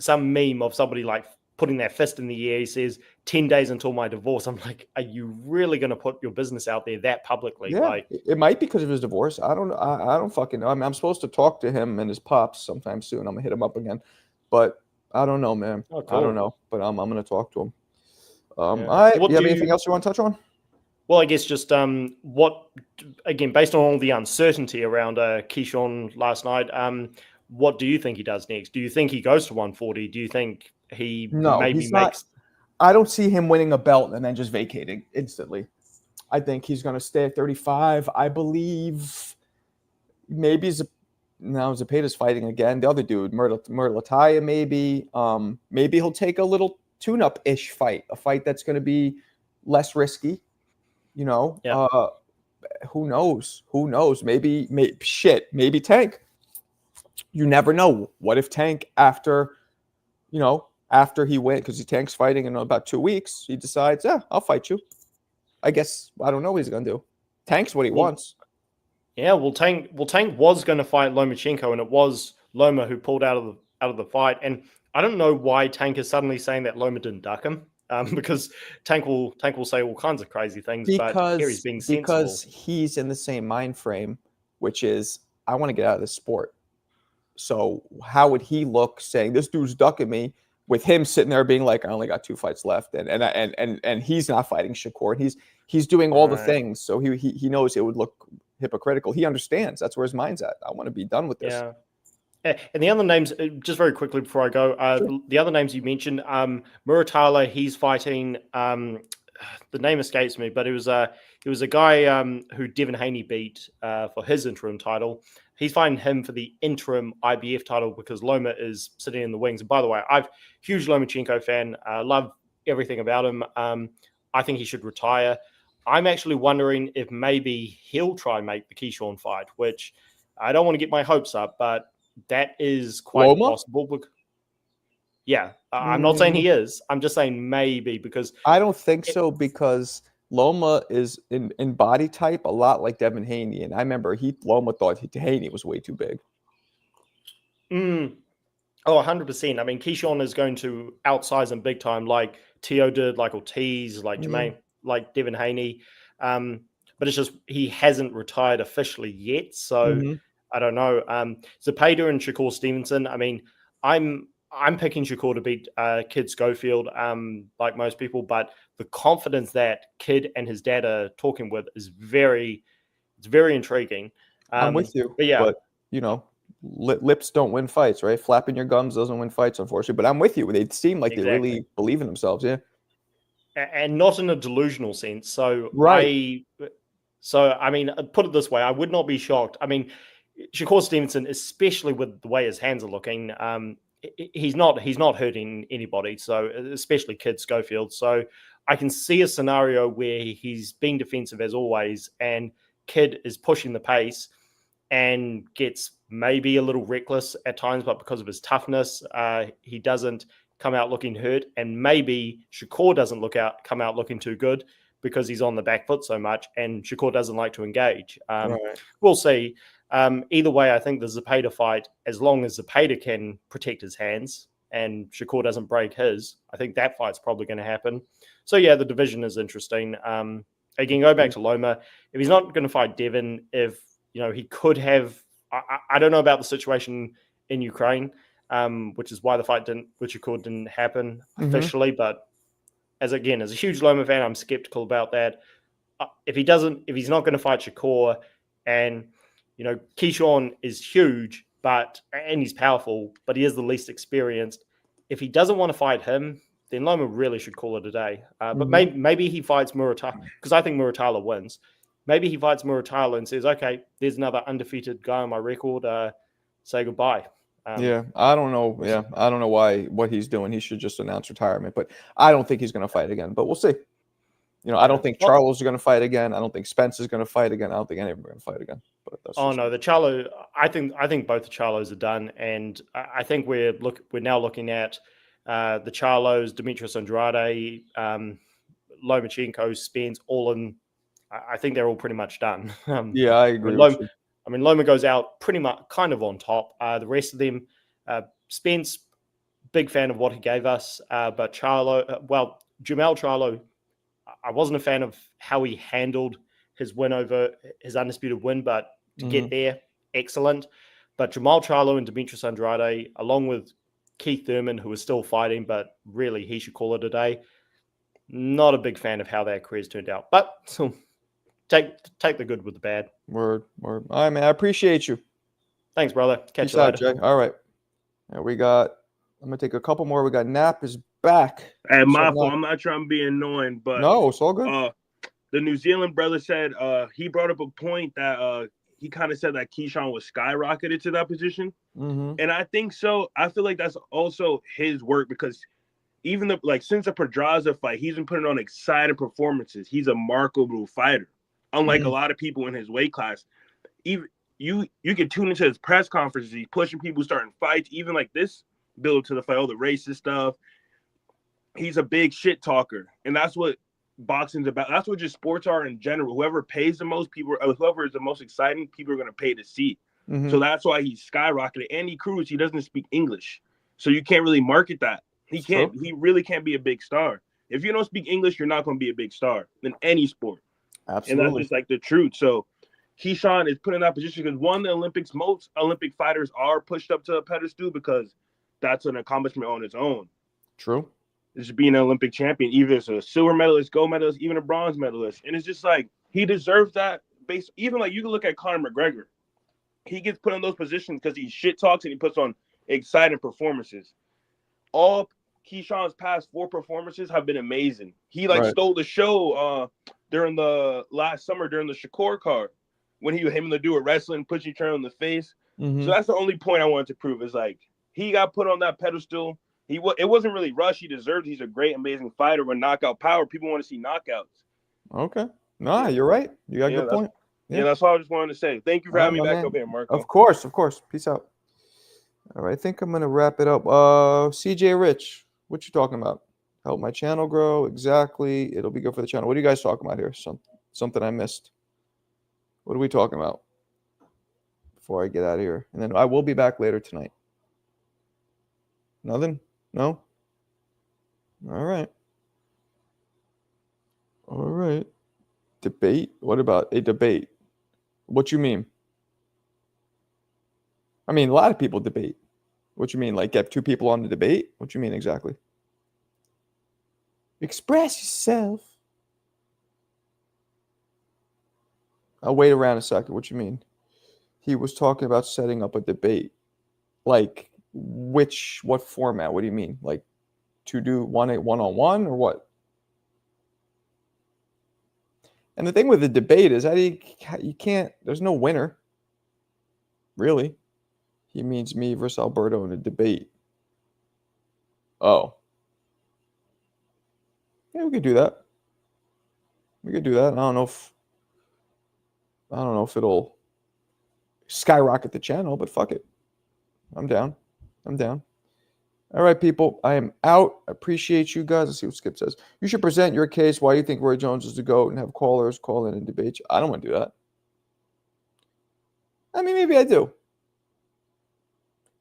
meme of somebody like putting their fist in the air. He says 10 days until my divorce. I'm like, are you really going to put your business out there that publicly? Yeah, like, it might be because of his divorce. I don't fucking know. I mean, I'm supposed to talk to him and his pops sometime soon. I'm gonna hit him up again, but I don't know, man. Oh, cool. I don't know, but I'm gonna talk to him. All Yeah. right. You have anything else you want to touch on? Well, I guess just what, again, based on all the uncertainty around Keyshawn last night, what do you think he does next? Do you think he goes to 140? Do you think he maybe makes? I don't see him winning a belt and then just vacating instantly. I think he's going to stay at 35. I believe maybe Zepeda's fighting again. The other dude, Murlataya, maybe. Maybe he'll take a little tune-up-ish fight, a fight that's going to be less risky. Who knows? Maybe Tank. You never know. What if Tank, after he went, because Tank's fighting in about 2 weeks, he decides, I'll fight you. I guess I don't know what he's gonna do. Tank's what he wants. Yeah, Tank was going to fight Lomachenko, and it was Loma who pulled out of the fight. And I don't know why Tank is suddenly saying that Loma didn't duck him. Because Tank will say all kinds of crazy things, but here he's being sensible. Because he's in the same mind frame, which is, I want to get out of this sport. So how would he look saying, this dude's ducking me? with him sitting there being like, I only got 2 fights left, and he's not fighting Shakur, and he's doing all the Right. things, so he knows it would look hypocritical. He understands that's where his mind's at. I want to be done with this. Yeah. And the other names, just very quickly before I go, Sure. the other names you mentioned, Muratala, he's fighting. The name escapes me, but it was a guy who Devin Haney beat for his interim title. He's fighting him for the interim IBF title because Loma is sitting in the wings. And by the way, I'm a huge Lomachenko fan. Love everything about him. I think he should retire. I'm actually wondering if maybe he'll try and make the Keyshawn fight, which I don't want to get my hopes up, but that is quite Loma? possible. Yeah, I'm not saying he is. I'm just saying maybe because I don't think so, because Loma is in body type a lot like Devin Haney, and I remember Loma thought Haney was way too big. Oh, 100%. I mean, Keyshawn is going to outsize him big time, like Tio did, like Ortiz, like Jermaine, like Devin Haney. But it's just he hasn't retired officially yet, so I don't know. Zepeda and Shakur Stevenson. I mean, I'm picking Shakur to beat Kid Schofield, like most people, but the confidence that Kid and his dad are talking with is very intriguing. I'm with you, but yeah, but you know, lips don't win fights, right? Flapping your gums doesn't win fights, unfortunately. But I'm with you. They seem like they really believe in themselves, yeah. And not in a delusional sense. So right. I mean, put it this way, I would not be shocked. I mean, Shakur Stevenson, especially with the way his hands are looking, he's not hurting anybody. So especially Kid Schofield. So I can see a scenario where he's being defensive as always, and Kid is pushing the pace and gets maybe a little reckless at times, but because of his toughness, he doesn't come out looking hurt, and maybe Shakur doesn't come out looking too good because he's on the back foot so much, and Shakur doesn't like to engage. We'll see. Either way, I think the Zepeda fight, as long as Zepeda can protect his hands and Shakur doesn't break his, I think that fight's probably going to happen. So yeah, the division is interesting. Again, go back to Loma. If he's not going to fight Devin, if he could have, I don't know about the situation in Ukraine, which is why the fight didn't happen officially. But as a huge Loma fan, I'm skeptical about that. If he's not going to fight Shakur, and Keyshawn is huge, and he's powerful, but he is the least experienced. If he doesn't want to fight him, then Loma really should call it a day. But maybe he fights Muratala, because I think Muratala wins. Maybe he fights Muratala and says, okay, there's another undefeated guy on my record. Say goodbye. I don't know. Yeah, I don't know what he's doing. He should just announce retirement. But I don't think he's going to fight again. But we'll see. I don't think Charlo is going to fight again. I don't think Spence is going to fight again. I don't think any of them are going to fight again. But that's the Charlo. I think both the Charlos are done, and I think we're now looking at the Charlos, Demetrius Andrade, Lomachenko, Spence, all in. I think they're all pretty much done. I agree. Loma goes out pretty much kind of on top. The rest of them, Spence, big fan of what he gave us, but Charlo, Jamel Charlo, I wasn't a fan of how he handled his win over his undisputed win, but to get there, excellent. But Jamal Charlo and Demetrius Andrade, along with Keith Thurman, who is still fighting, but really he should call it a day. Not a big fan of how their careers turned out, but so take the good with the bad. Word. All right, man. I appreciate you. Thanks, brother. Catch Peace you later. out, Jay. All right. Now I'm gonna take a couple more. We got Nap is back. Hey, my fault. I'm not trying to be annoying, but no, it's all good. The New Zealand brother said he brought up a point that he kind of said that Keyshawn was skyrocketed to that position, and I think so. I feel like that's also his work, because even since the Pedraza fight, he's been putting on exciting performances. He's a marketable fighter, unlike a lot of people in his weight class. Even you can tune into his press conferences. He's pushing people, starting fights, even like this build to the fight, all the racist stuff. He's a big shit talker, and that's what boxing's about. That's what just sports are in general. Whoever pays the most, whoever is the most exciting, people are going to pay to see. So that's why he's skyrocketed. Andy Cruz, he doesn't speak English, so you can't really market that. He can't. He really can't be a big star. If you don't speak English, you're not going to be a big star in any sport. Absolutely. And that's just the truth. So Keyshawn is put in that position because the Olympics, most Olympic fighters are pushed up to a pedestal because that's an accomplishment on its own. True. Just being an Olympic champion, either as a silver medalist, gold medalist, even a bronze medalist. And it's just like he deserves that based even like you can look at Conor McGregor. He gets put in those positions because he shit talks and he puts on exciting performances. All Keyshawn's past 4 performances have been amazing. He like Right. stole the show during the last summer during the Shakur card when he him to do a wrestling, push each other in the face. Mhm. So that's the only point I wanted to prove is like he got put on that pedestal. It wasn't really rushed. He deserved. He's a great, amazing fighter with knockout power. People want to see knockouts. Okay. Nah, Yeah. you're right. You got a good point. Yeah, that's all I just wanted to say. Thank you for All having right, me my back man. up here, Marco. Of course, of course. Peace out. All right, I think I'm gonna wrap it up. CJ Rich, what you talking about? Help my channel grow. Exactly. It'll be good for the channel. What are you guys talking about here? Something I missed. What are we talking about? Before I get out of here. And then I will be back later tonight. Nothing? No? All right. All right. Debate? What about a debate? What you mean? I mean, a lot of people debate. What you mean? Like get 2 people on the debate? What you mean exactly? Express yourself. I'll wait around a second. What you mean? He was talking about setting up a debate. Like what format? What do you mean? Like to do one-on-one or what? And the thing with the debate is that you can't, there's no winner. Really. He means me versus Alberto in a debate. Oh. Yeah, we could do that. We could do that. I don't know if it'll skyrocket the channel, but fuck it. I'm down. All right, people. I am out. I appreciate you guys. Let's see what Skip says. You should present your case why you think Roy Jones is the GOAT and have callers call in and debate you. I don't want to do that. I mean, maybe I do.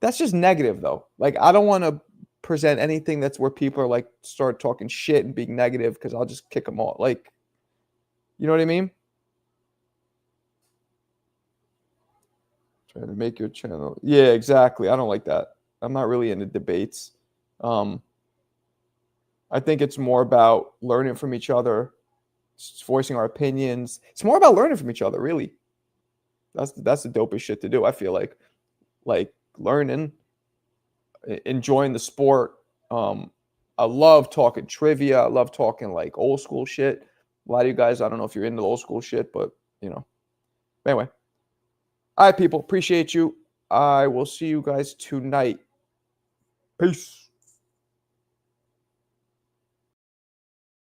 That's just negative, though. Like, I don't want to present anything that's where people are like start talking shit and being negative because I'll just kick them all. Like, you know what I mean? Trying to make your channel. Yeah, exactly. I don't like that. I'm not really into debates. I think it's more about learning from each other, voicing our opinions. It's more about learning from each other, really. That's the dopest shit to do. I feel like learning, enjoying the sport. I love talking trivia. I love talking like old school shit. A lot of you guys, I don't know if you're into the old school shit, but you know. Anyway, all right, people. Appreciate you. I will see you guys tonight. Peace.